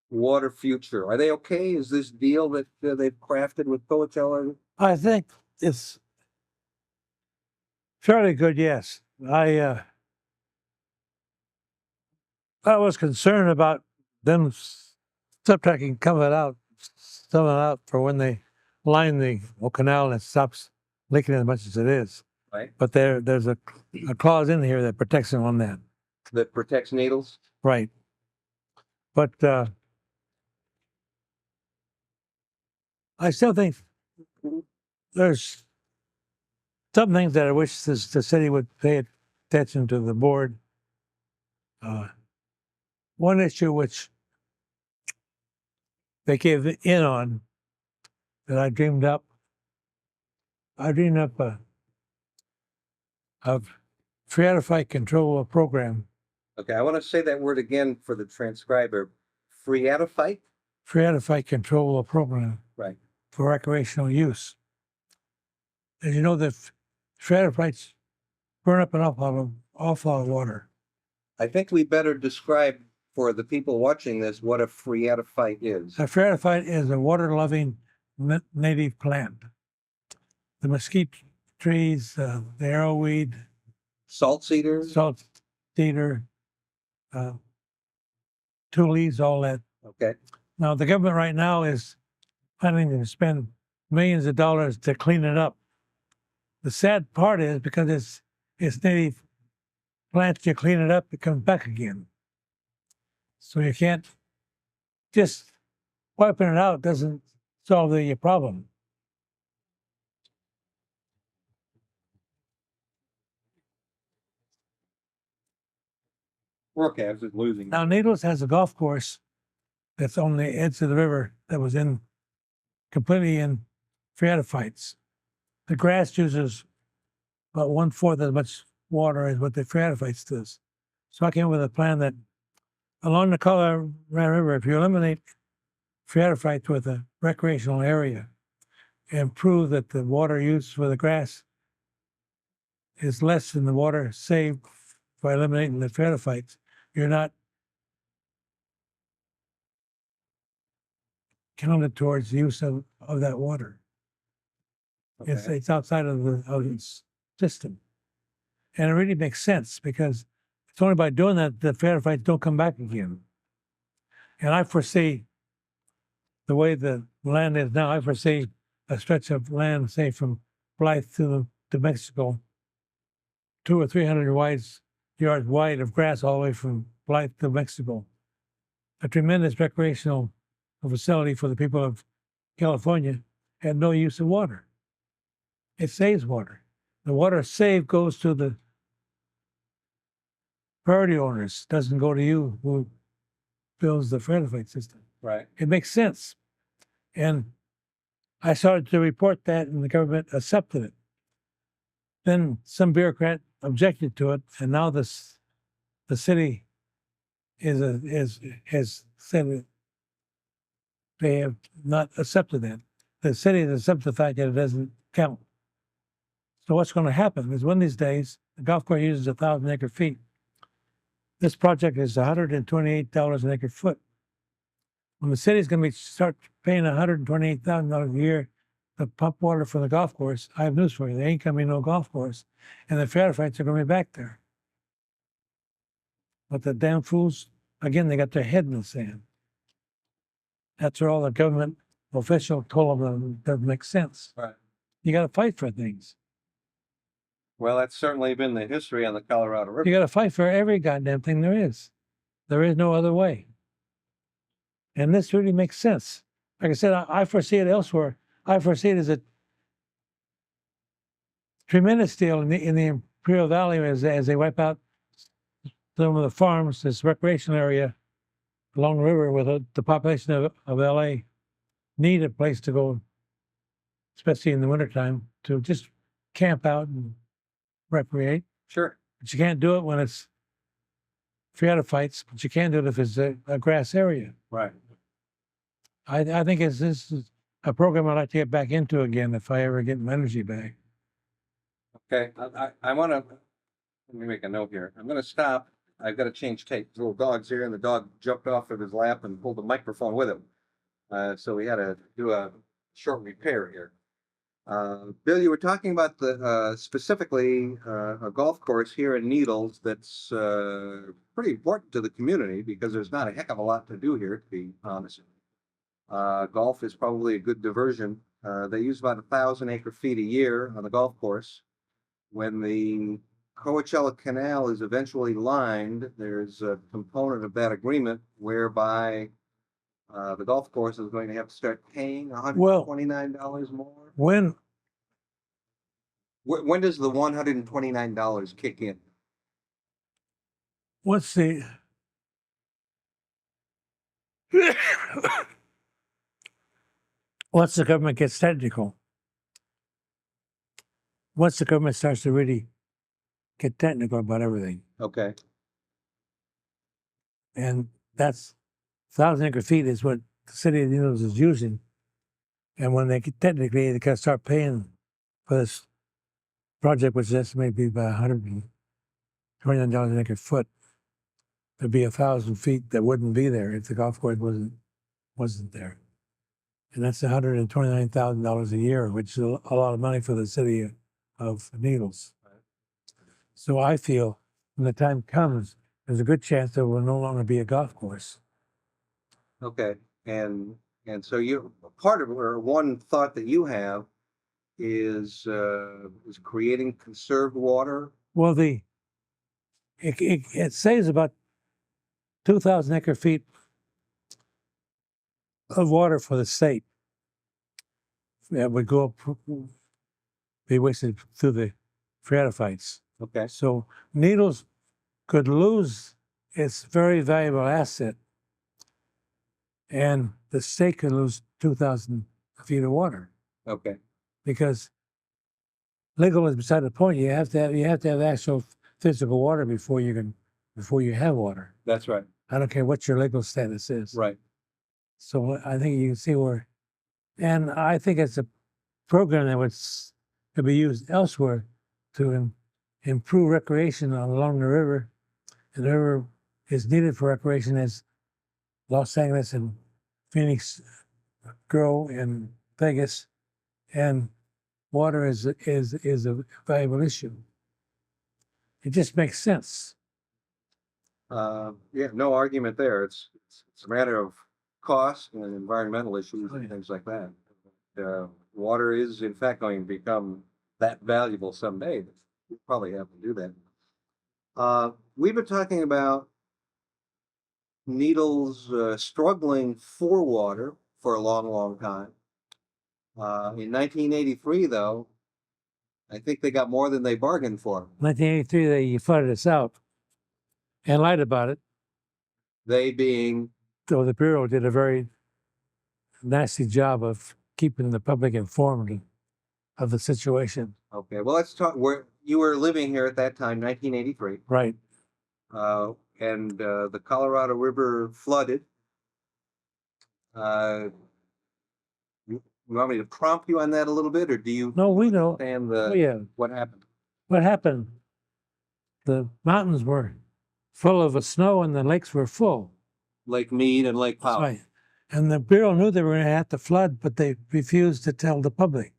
water future? Are they okay? Is this deal that they've crafted with Coachella? I think it's fairly good, yes. I was concerned about them subtracting some out for when they line the canal and it stops leaking as much as it is. Right. But there's a clause in here that protects them on that. That protects Needles? Right. But I still think there's some things that I wish the city would pay attention to the board. One issue which they gave in on that I dreamed up. I dreamed up a phreatophyte control program. Okay, I want to say that word again for the transcriber. Phreatophyte? Phreatophyte control program Right. for recreational use. And you know that phreatophytes burn up an awful lot of water. I think we better describe for the people watching this what a phreatophyte is. A phreatophyte is a water-loving native plant. The mesquite trees, the arrowweed, Salt cedar? salt cedar, tules, all that. Okay. Now, the government right now is planning to spend millions of dollars to clean it up. The sad part is because it's native plants, you clean it up, it comes back again. So you can't just wiping it out doesn't solve the problem. Forecast is losing. Now, Needles has a golf course that's on the edge of the river that was completely in phreatophytes. The grass uses about 1/4 as much water as what the phreatophytes does. So I came up with a plan that along the Colorado River, if you eliminate phreatophytes with a recreational area and prove that the water used for the grass is less than the water saved by eliminating the phreatophytes, you're not counted towards the use of that water. Okay. It's outside of the system. And it really makes sense because it's only by doing that the phreatophytes don't come back again. And I foresee the way the land is now, I foresee a stretch of land, say from Blythe to Mexico, 200 or 300 yards wide of grass all the way from Blythe to Mexico. A tremendous recreational facility for the people of California had no use of water. It saves water. The water saved goes to the priority owners, doesn't go to you who builds the phreatophyte system. Right. It makes sense. And I started to report that and the government accepted it. Then some bureaucrat objected to it, and now the city has said that they have not accepted that. The city has accepted the fact that it doesn't count. So what's going to happen is one of these days, the golf course uses 1,000 acre feet. This project is $128 an acre foot. When the city's going to start paying $128,000 a year to pump water for the golf course, I have news for you. There ain't going to be no golf course, and the phreatophytes are going to be back there. But the damn fools, again, they got their head in the sand. That's where all the government official told them doesn't make sense. Right. You got to fight for things. Well, that's certainly been the history on the Colorado River. You got to fight for every goddamn thing there is. There is no other way. And this really makes sense. Like I said, I foresee it elsewhere. I foresee it as a tremendous deal in the Imperial Valley as they wipe out some of the farms, this recreational area along the river where the population of LA need a place to go, especially in the wintertime, to just camp out and recreate. Sure. But you can't do it when it's phreatophytes, but you can do it if it's a grass area. Right. I think this is a program I'd like to get back into again if I ever get my energy back. Okay. I want to, let me make a note here. I'm going to stop. I've got to change tape. Little dog's here, and the dog jumped off of his lap and pulled the microphone with him. So we had to do a short repair here. Bill, you were talking about the specifically a golf course here in Needles that's pretty important to the community because there's not a heck of a lot to do here, to be honest. Golf is probably a good diversion. They use about 1,000 acre feet a year on the golf course. When the Coachella Canal is eventually lined, there's a component of that agreement whereby the golf course is going to have to start paying $129 more. When Does the $129 kick in? what's the once the government gets technical, once the government starts to really get technical about everything, Okay, and that's 1,000 acre-feet is what the city of Needles is using. And when they get technically, they can start paying for this project, which is estimated to be about $129 an acre foot. There'd be 1,000 feet that wouldn't be there if the golf course wasn't there. And that's $129,000 a year, which is a lot of money for the city of Needles. So I feel when the time comes, there's a good chance there will no longer be a golf course. okay. And so you, part of, or one thought that you have is creating conserved water. Well, it saves about 2,000 acre-feet of water for the state that would go up, be wasted through the pharophytes. Okay, So Needles could lose its very valuable asset, and the state could lose 2,000 feet of water okay, because legal is beside the point. You have to have actual physical water before you have water. that's right, I don't care what your legal status is. right. So I think you can see where, and I think it's a program that could be used elsewhere to improve recreation along the river. And the river is needed for recreation as Los Angeles and Phoenix grow and Vegas, and water is a valuable issue. It just makes sense. Yeah, no argument there. It's a matter of cost and environmental issues Oh, and yeah. things like that. Water is in fact going to become that valuable someday. We probably have to do that. We've been talking about Needles struggling for water for a long, long time. In 1983, though, I think they got more than they bargained for. 1983, they flooded us out and lied about it. They being, So the Bureau did a very nasty job of keeping the public informed of the situation. okay, well, let's talk, where you were living here at that time, 1983. Right. And the Colorado River flooded. You want me to prompt you on that a little bit, or do you No, we know. understand Oh, yeah. what happened? What happened? The mountains were full of snow and the lakes were full. Lake Mead and Lake That's Powell. right. And the Bureau knew they were going to have to flood, but they refused to tell the public.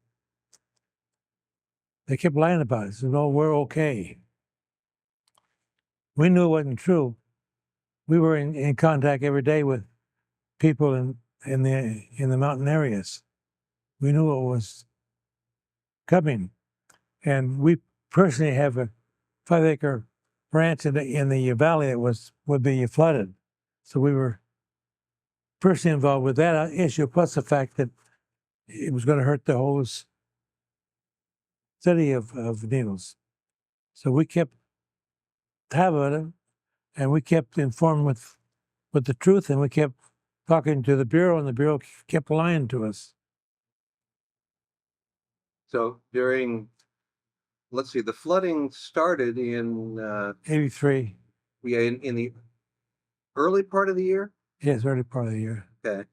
They kept lying about it. Said, no, we're okay. We knew it wasn't true. We were in contact every day with people in the mountain areas. We knew it was coming. And we personally have a 5-acre ranch in the valley that would be flooded. So we were personally involved with that issue, plus the fact that it was going to hurt the whole city of Needles. So we kept tab on it, and we kept informed with the truth, and we kept talking to the Bureau, and the Bureau kept lying to us. So during, let's see, the flooding started in 83, in the early part of the year. yes, early part of the year. Okay.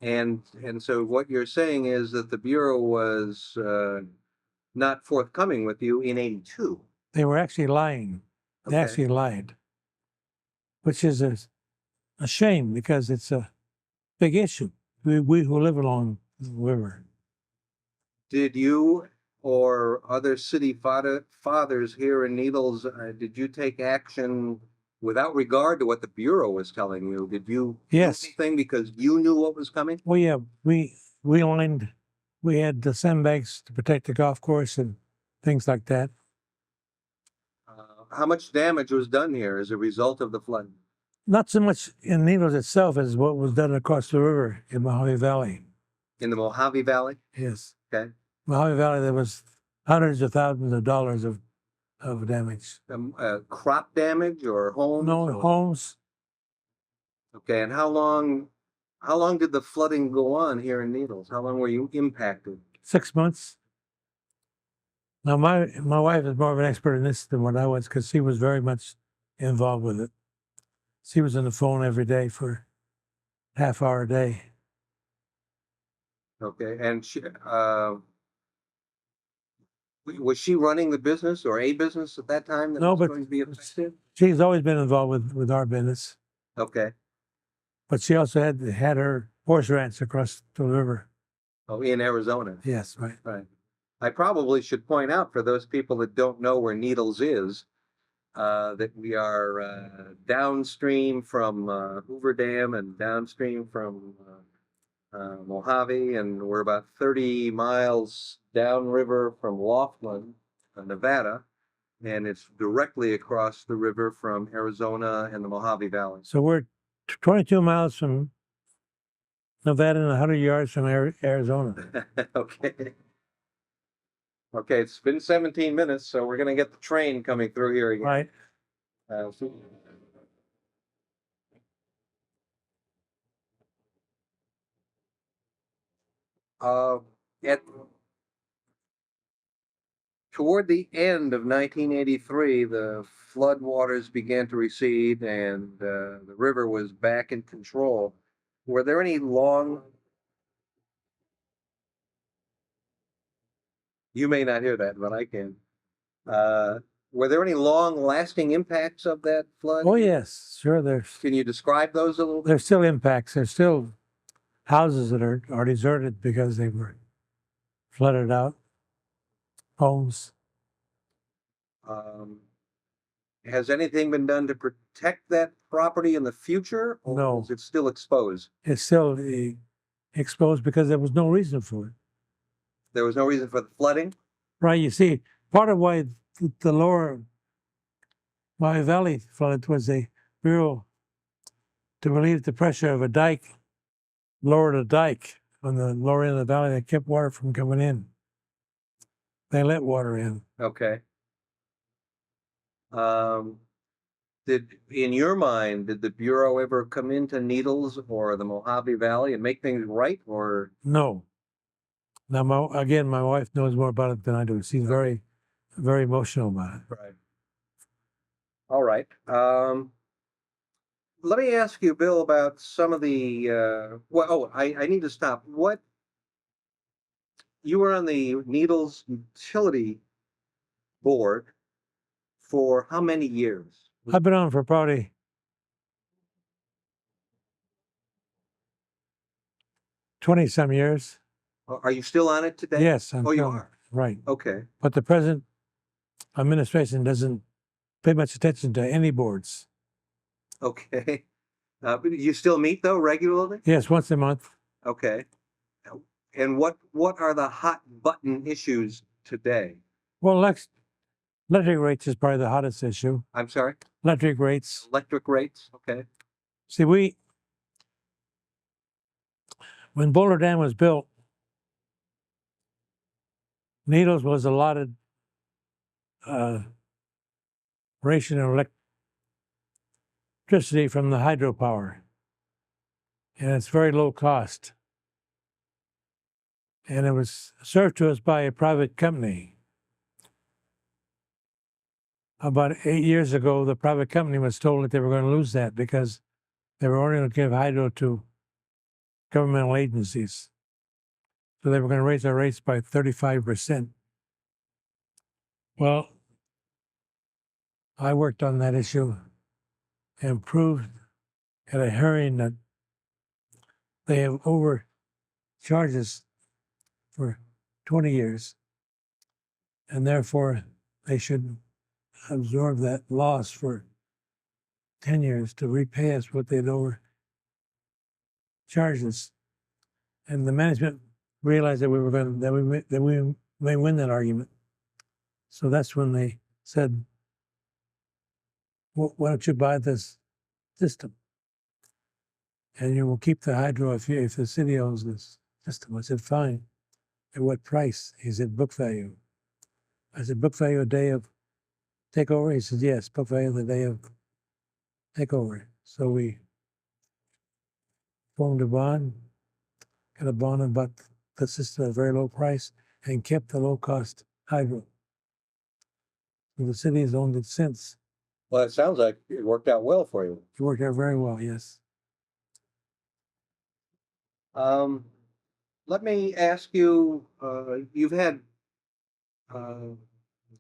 And so what you're saying is that the Bureau was not forthcoming with you in 82. They were actually lying. They Okay. actually lied, which is a shame because it's a big issue. We who live along the river. Did you or other city fathers here in Needles, did you take action without regard to what the Bureau was telling you? Did you Yes. do anything because you knew what was coming? Well, yeah, we had the sandbags to protect the golf course and things like that. How much damage was done here as a result of the flood? Not so much in Needles itself as what was done across the river in Mojave Valley. In the Mojave Valley? Yes. Okay. Mojave Valley, there was hundreds of thousands of dollars of damage. Crop damage or homes? No or- homes. Okay, and how long How long did the flooding go on here in Needles? How long were you impacted? 6 months. Now, my wife is more of an expert in this than what I was because she was very much involved with it. She was on the phone every day for half hour a day. Okay, and was she running the business or a business at that time that No, was but going to be affected? she's always been involved with our business. Okay. But she also had her horse ranch across the river. Oh, in Arizona. Yes, right. Right. I probably should point out for those people that don't know where Needles is, that we are downstream from Hoover Dam and downstream from Mojave, and we're about 30 miles downriver from Laughlin, Nevada, and it's directly across the river from Arizona and the Mojave Valley. So we're 22 miles from Nevada and 100 yards from Arizona. Okay. Okay, it's been 17 minutes, so we're gonna get the train coming through here again. Right. So- Uh, at toward the end of 1983, the flood waters began to recede and the river was back in control. Were there any long? You may not hear that, but I can. Uh, were there any long-lasting impacts of that flood? Oh yes, sure. Can you describe those a little bit? There's still impacts. There's still houses that are deserted because they were flooded out. Homes. Um, has anything been done to protect that property in the future, or No. is it still exposed? It's still exposed because there was no reason for it. There was no reason for the flooding? Right. You see, part of why the lower Mojave Valley flooded was a bureau to relieve the pressure of a dike, lowered a dike on the lower end of the valley that kept water from coming in. They let water in. Okay. In your mind, did the Bureau ever come into Needles or the Mojave Valley and make things right, or? No. Now, my wife knows more about it than I do. She's very, very emotional about it. Right. All right. Let me ask you, Bill, about some of the, I need to stop. You were on the Needles Utility Board for how many years? I've been on for probably 20-some years. Are you still on it today? Yes, I'm Oh, you still- are? Right. Okay. But the present administration doesn't pay much attention to any boards. Okay. But you still meet though regularly? Yes, once a month. Okay. And what are the hot button issues today? Well, electric rates is probably the hottest issue. I'm sorry? Electric rates. Electric rates? Okay. See, when Boulder Dam was built, Needles was allotted ration of electricity from the hydropower. And it's very low cost. And it was served to us by a private company. About 8 years ago, the private company was told that they were going to lose that because they were only going to give hydro to governmental agencies. So they were going to raise our rates by 35%. Well, I worked on that issue and proved at a hearing that they have overcharged us for 20 years, and therefore they should absorb that loss for 10 years to repay us what they'd overcharged us. And the management realized that we may win that argument. So that's when they said, well, why don't you buy this system? And you will keep the hydro if the city owns this system. I said, fine. At what price? He said, book value. I said, book value a day of takeover? He said, yes, book value the day of takeover. So we formed a bond, got a bond and bought the system at a very low price and kept the low cost hydro. So the city has owned it since. Well, it sounds like it worked out well for you. It worked out very well, yes. Let me ask you, you've had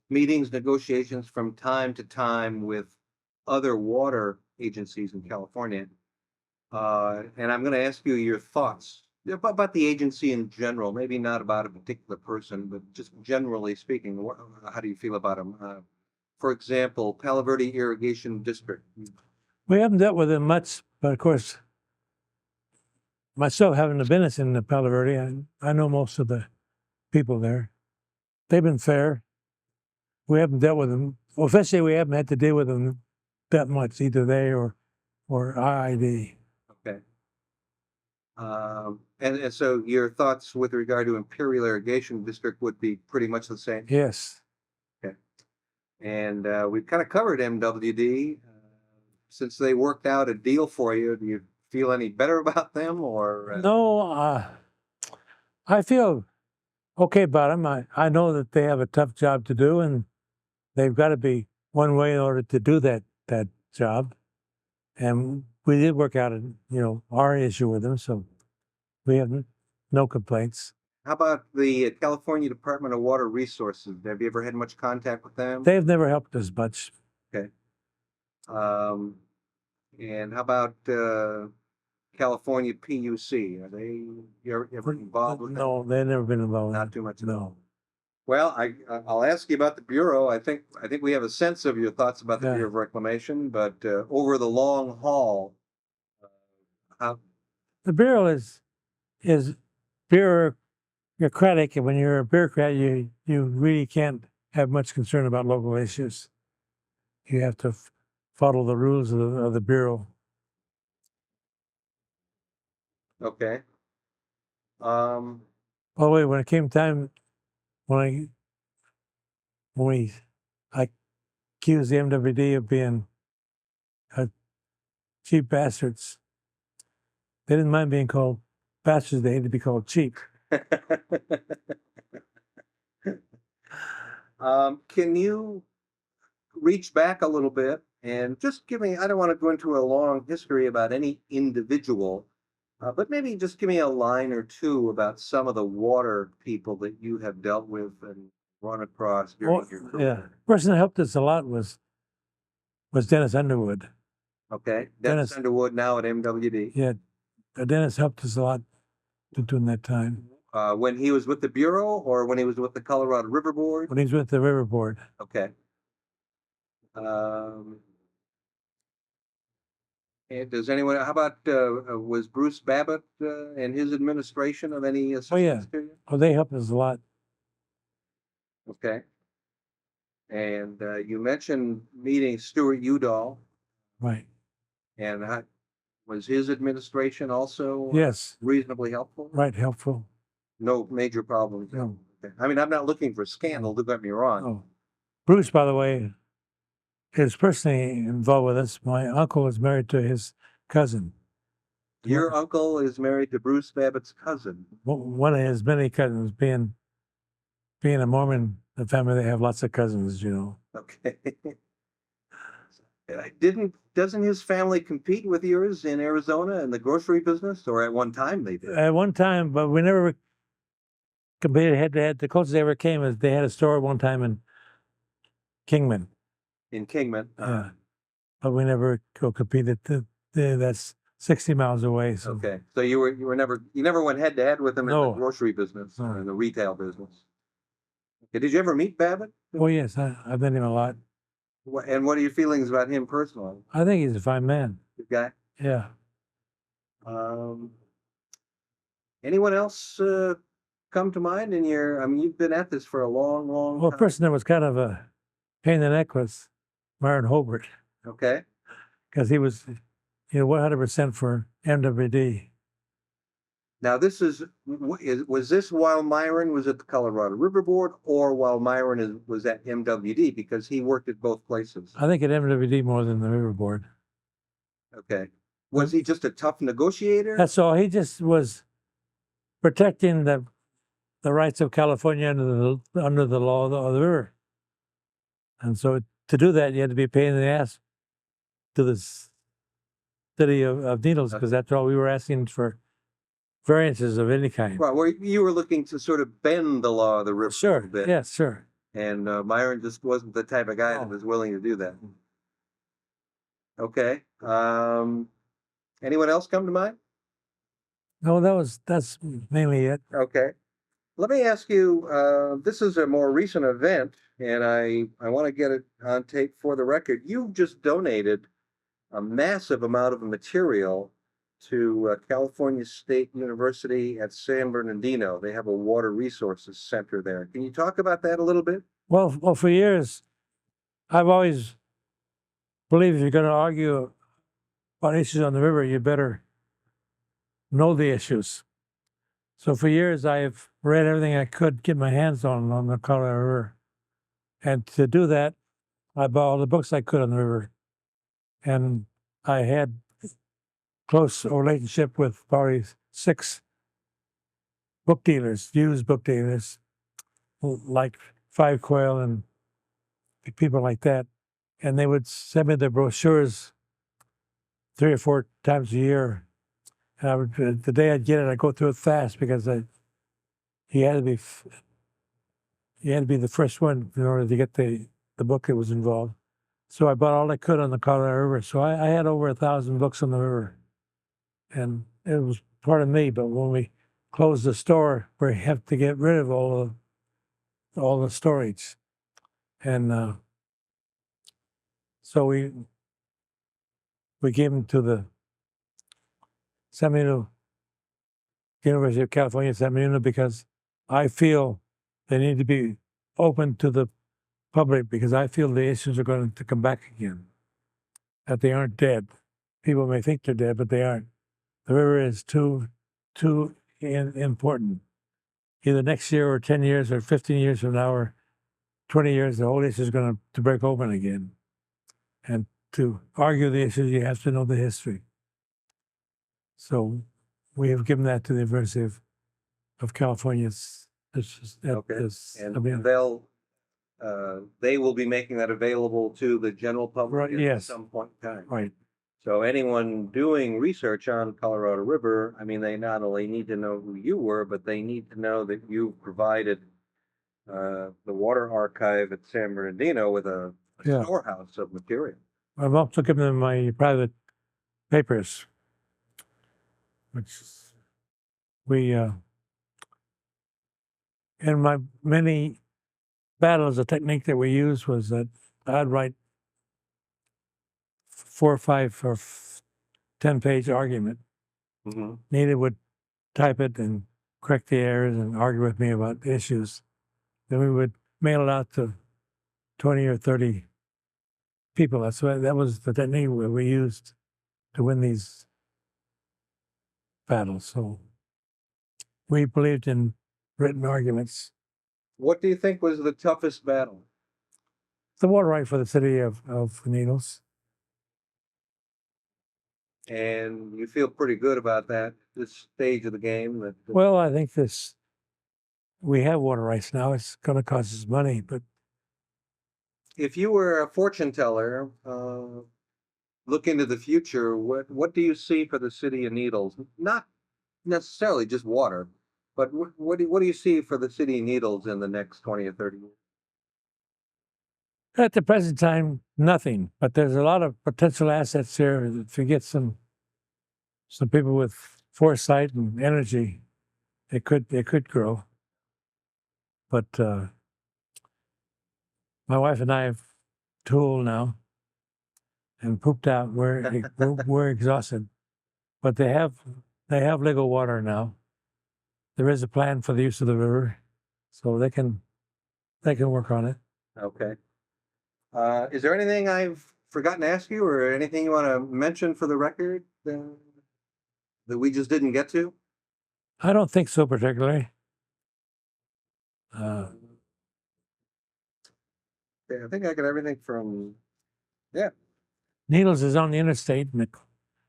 meetings, negotiations from time to time with other water agencies in California. And I'm going to ask you your thoughts about the agency in general, maybe not about a particular person, but just generally speaking, how do you feel about them? For example, Palo Verde Irrigation District. We haven't dealt with them much, but of course, myself having a business in the Palo Verde, I know most of the people there. They've been fair. We haven't dealt with them. Officially, we haven't had to deal with them that much, either they or IID. Okay. And so your thoughts with regard to Imperial Irrigation District would be pretty much the same? Yes. Okay. And we've kind of covered MWD. Since they worked out a deal for you, do you feel any better about them or? No, I feel okay about them. I know that they have a tough job to do, and they've got to be one way in order to do that job. And we did work out, our issue with them, so we have no complaints. How about the California Department of Water Resources? Have you ever had much contact with them? They've never helped us much. Okay. And how about California PUC? Are they ever involved with that? No, they've never been involved. Not too much. No. Well, I'll ask you about the Bureau. I think we have a sense of your thoughts about the Yeah. Bureau of Reclamation, but over the long haul, how, The Bureau is bureaucratic, and when you're a bureaucrat, you really can't have much concern about local issues. You have to follow the rules of the Bureau. okay. By the way, when it came time, when I accused the MWD of being cheap bastards, they didn't mind being called bastards. They had to be called cheap. Can you reach back a little bit and just give me, I don't want to go into a long history about any individual, but maybe just give me a line or two about some of the water people that you have dealt with and run across during your career. Yeah, the person that helped us a lot was Dennis Underwood. Okay, Dennis Underwood now at MWD. Yeah, Dennis helped us a lot during that time. When he was with the Bureau or when he was with the Colorado River Board? When he was with the River Board. Okay. And does anyone, how about, was Bruce Babbitt and his administration of any assistance to you? Oh, they helped us a lot. Okay. And you mentioned meeting Stuart Udall, Right. and was his administration also Yes. reasonably helpful? Right, helpful. No major problems? No. Okay. I mean, I'm not looking for scandal, don't get me wrong. Oh. Bruce, by the way, is personally involved with us. My uncle is married to his cousin. Your uncle is married to Bruce Babbitt's cousin. One of his many cousins, being a Mormon family, they have lots of cousins, Okay. Doesn't his family compete with yours in Arizona in the grocery business, or at one time they did? At one time, but we never competed head to head. The closest they ever came is they had a store at one time in Kingman. In Kingman. Yeah. But we never competed. That's 60 miles away. So. Okay. So you never went head to head with him in the No. grocery business No. or in the retail business. Okay. Did you ever meet Babbitt? Oh, yes. I've met him a lot. And what are your feelings about him personally? I think he's a fine man. Good guy. Yeah. Anyone else come to mind in your, I mean, you've been at this for a long, long Well, a time. person that was kind of a pain in the neck was Myron Hobart, Okay. because he was, 100% for MWD. Now, was this while Myron was at the Colorado River Board or while Myron was at MWD? Because he worked at both places. I think at MWD more than the River Board. Okay. Was he just a tough negotiator? That's all. He just was protecting the rights of California under the law of the river. And so to do that, you had to be a pain in the ass to the city of Needles, because after all, we were asking for variances of any kind. Well, you were looking to sort of bend the law of the river a Sure. little bit. Yes, sure. And Myron just wasn't the type of guy that No. was willing to do that. Okay. Anyone else come to mind? No, that's mainly it. Okay. Let me ask you, this is a more recent event, and I want to get it on tape for the record. You've just donated a massive amount of material to California State University at San Bernardino. They have a water resources center there. Can you talk about that a little bit? Well, for years, I've always believed if you're going to argue about issues on the river, you better know the issues. So for years, I've read everything I could get my hands on the Colorado River. And to do that, I bought all the books I could on the river. And I had close relationship with probably 6 book dealers, used book dealers, like Five Quail and people like that. And they would send me their brochures 3 or 4 times a year. And I would, the day I'd get it, I'd go through it fast because he had to be the first one in order to get the book that was involved. So I bought all I could on the Colorado River. So I had over 1,000 books on the river. And it was part of me, but when we closed the store, we have to get rid of all the storage. And so we gave them to the San Bernardino, University of California, San Bernardino, because I feel they need to be open to the public, because I feel the issues are going to come back again, that they aren't dead. People may think they're dead, but they aren't. The river is too important. Either next year or 10 years or 15 years from now or 20 years, the whole issue is going to break open again. And to argue the issue, you have to know the history. So we have given that to the University of California. Okay. And they will be making that available to the general public Right, at yes. some point in time. Right. So anyone doing research on Colorado River, I mean, they not only need to know who you were, but they need to know that you provided the water archive at San Bernardino with a Yeah. storehouse of material. I've also given them my private papers, which we, in my many battles, the technique that we used was that I'd write 4 or 5 or 10-page argument. Mm-hmm. Nita would type it and correct the errors and argue with me about issues. Then we would mail it out to 20 or 30 people. That was the technique we used to win these battles. So we believed in written arguments. What do you think was the toughest battle? The water right for the city of Needles. And you feel pretty good about that, this stage of the game? Well, I think we have water rights now. It's going to cost us money, but if you were a fortune teller, look into the future, what do you see for the city of Needles? Not necessarily just water, but what do you see for the city of Needles in the next 20 or 30 years? at the present time, nothing. But there's a lot of potential assets here. If you get some people with foresight and energy, it could grow. But my wife and I have too old now and pooped out. We're exhausted. But they have legal water now. There is a plan for the use of the river, so they can work on it. Okay. Is there anything I've forgotten to ask you, or anything you want to mention for the record that we just didn't get to? I don't think so particularly. Yeah, I think I got everything from. Yeah. Needles is on the interstate, and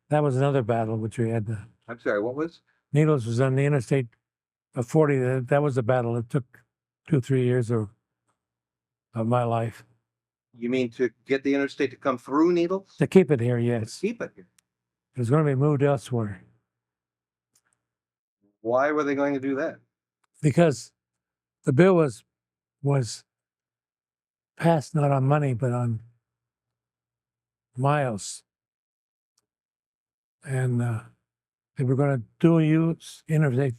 That was another battle which we had. I'm sorry, what was? Needles was on the Interstate of 40. That was a battle. It took 2-3 years of my life You mean to get the interstate to come through Needles? to keep it here. Yes, Keep it here. it was going to be moved elsewhere Why were they going to do that? because the bill was passed not on money but on miles, and they were going to dual use Interstate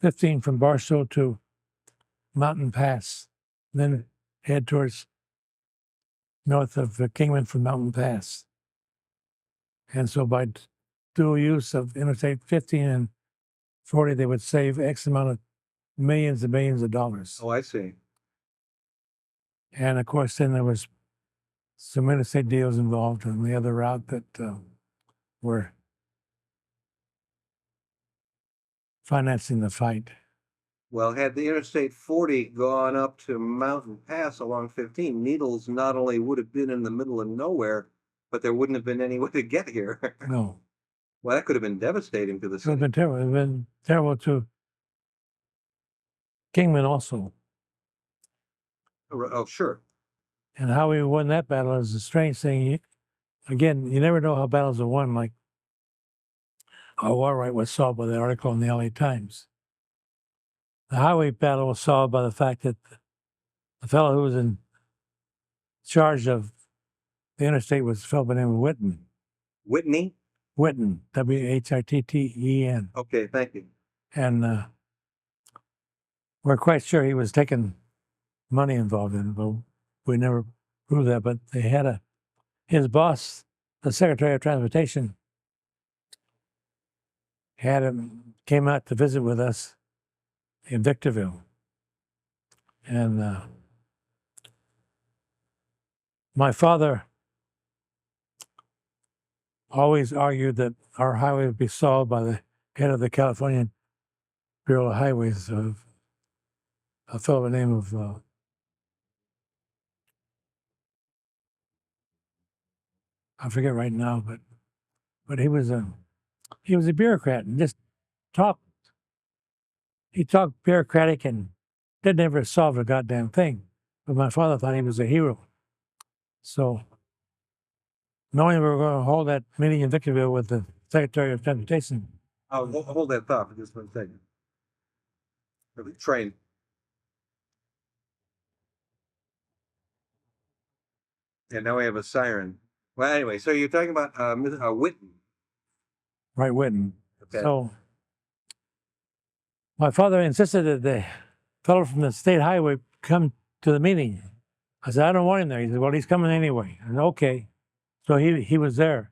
15 from Barstow to Mountain Pass, then head towards north of Kingman from Mountain Pass. And so by dual use of Interstate 15 and 40, they would save X amount of millions and millions of dollars. Oh, I see. And of course, then there was some interstate deals involved on the other route that were financing the fight. Well, had the Interstate 40 gone up to Mountain Pass along 15, Needles not only would have been in the middle of nowhere, but there wouldn't have been any way to get here. No, Well, that could have been devastating to the it would have city. been terrible. It would have been terrible to Kingman also. Oh, sure. And how we won that battle is a strange thing. Again, you never know how battles are won. Like our war right was solved by the article in the LA Times. The highway battle was solved by the fact that the fellow who was in charge of the interstate was a fellow by the name of Whitten. Whitney? Whitten, Whitten. Okay, thank you. And we're quite sure he was taking money involved in it, but we never proved that. But they had his boss, the Secretary of Transportation, came out to visit with us in Victorville. And my father always argued that our highway would be solved by the head of the California Bureau of Highways, a fellow by the name of I forget right now, but he was a bureaucrat and just talked. He talked bureaucratic and didn't ever solve a goddamn thing. But my father thought he was a hero. So, knowing we were going to hold that meeting in Victorville with the Secretary of Transportation, I'll hold that thought for just one second. Train. And now we have a siren. Well, anyway, so you're talking about Whitten. right, Whitten. Okay. So, my father insisted that the fellow from the state highway come to the meeting. I said, I don't want him there. He said, well, he's coming anyway. And okay. So he was there.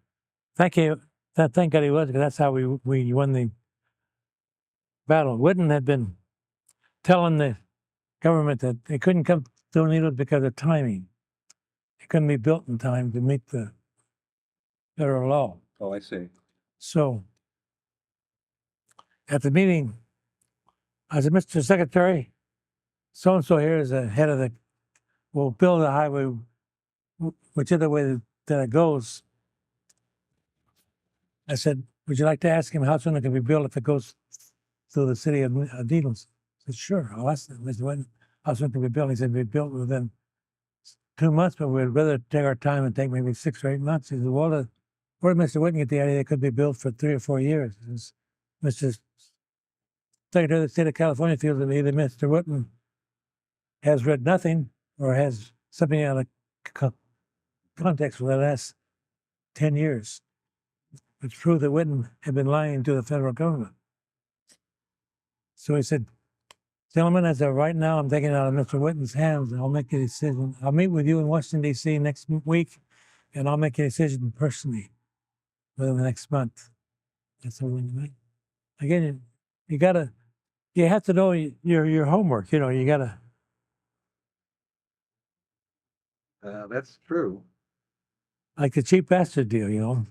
Thank God he was, because that's how we won the battle. Whitten had been telling the government that they couldn't come to Needles because of timing. It couldn't be built in time to meet the federal law. Oh, I see. So at the meeting, I said, Mr. Secretary, so-and-so here is the head of the, we'll build a highway whichever way that it goes. I said, would you like to ask him how soon it can be built if it goes through the city of Needles? I said, sure, I'll ask him. Mr. Whitten, how soon it can be built? He said, it'll be built within 2 months, but we'd rather take our time and take maybe 6 or 8 months. He said, well, where did Mr. Whitten get the idea it could be built for 3 or 4 years? Mr. Secretary of the State of California feels that either Mr. Whitten has read nothing or has something out of context for the last 10 years, which proved that Whitten had been lying to the federal government. So he said, gentlemen, as of right now, I'm taking it out of Mr. Whitten's hands, and I'll make a decision. I'll meet with you in Washington, D.C. next week, and I'll make a decision personally within the next month. That's all. Again, you have to know your homework. You gotta. That's true. Like the cheap bastard deal,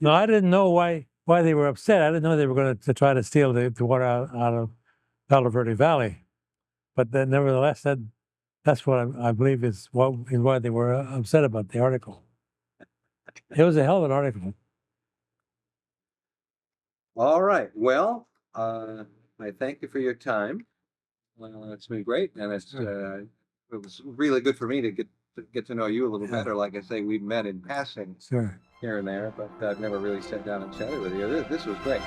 No, I didn't know why they were upset. I didn't know they were going to try to steal the water out of Palo Verde Valley. But then, nevertheless, that's what I believe is why they were upset about the article. It was a hell of an article. All right. Well, I thank you for your time. It's been great, and it was really good for me to get to know you a little Yeah. better. Like I say, we've met in passing Sure. here and there, but I've never really sat down and chatted with you. This was great.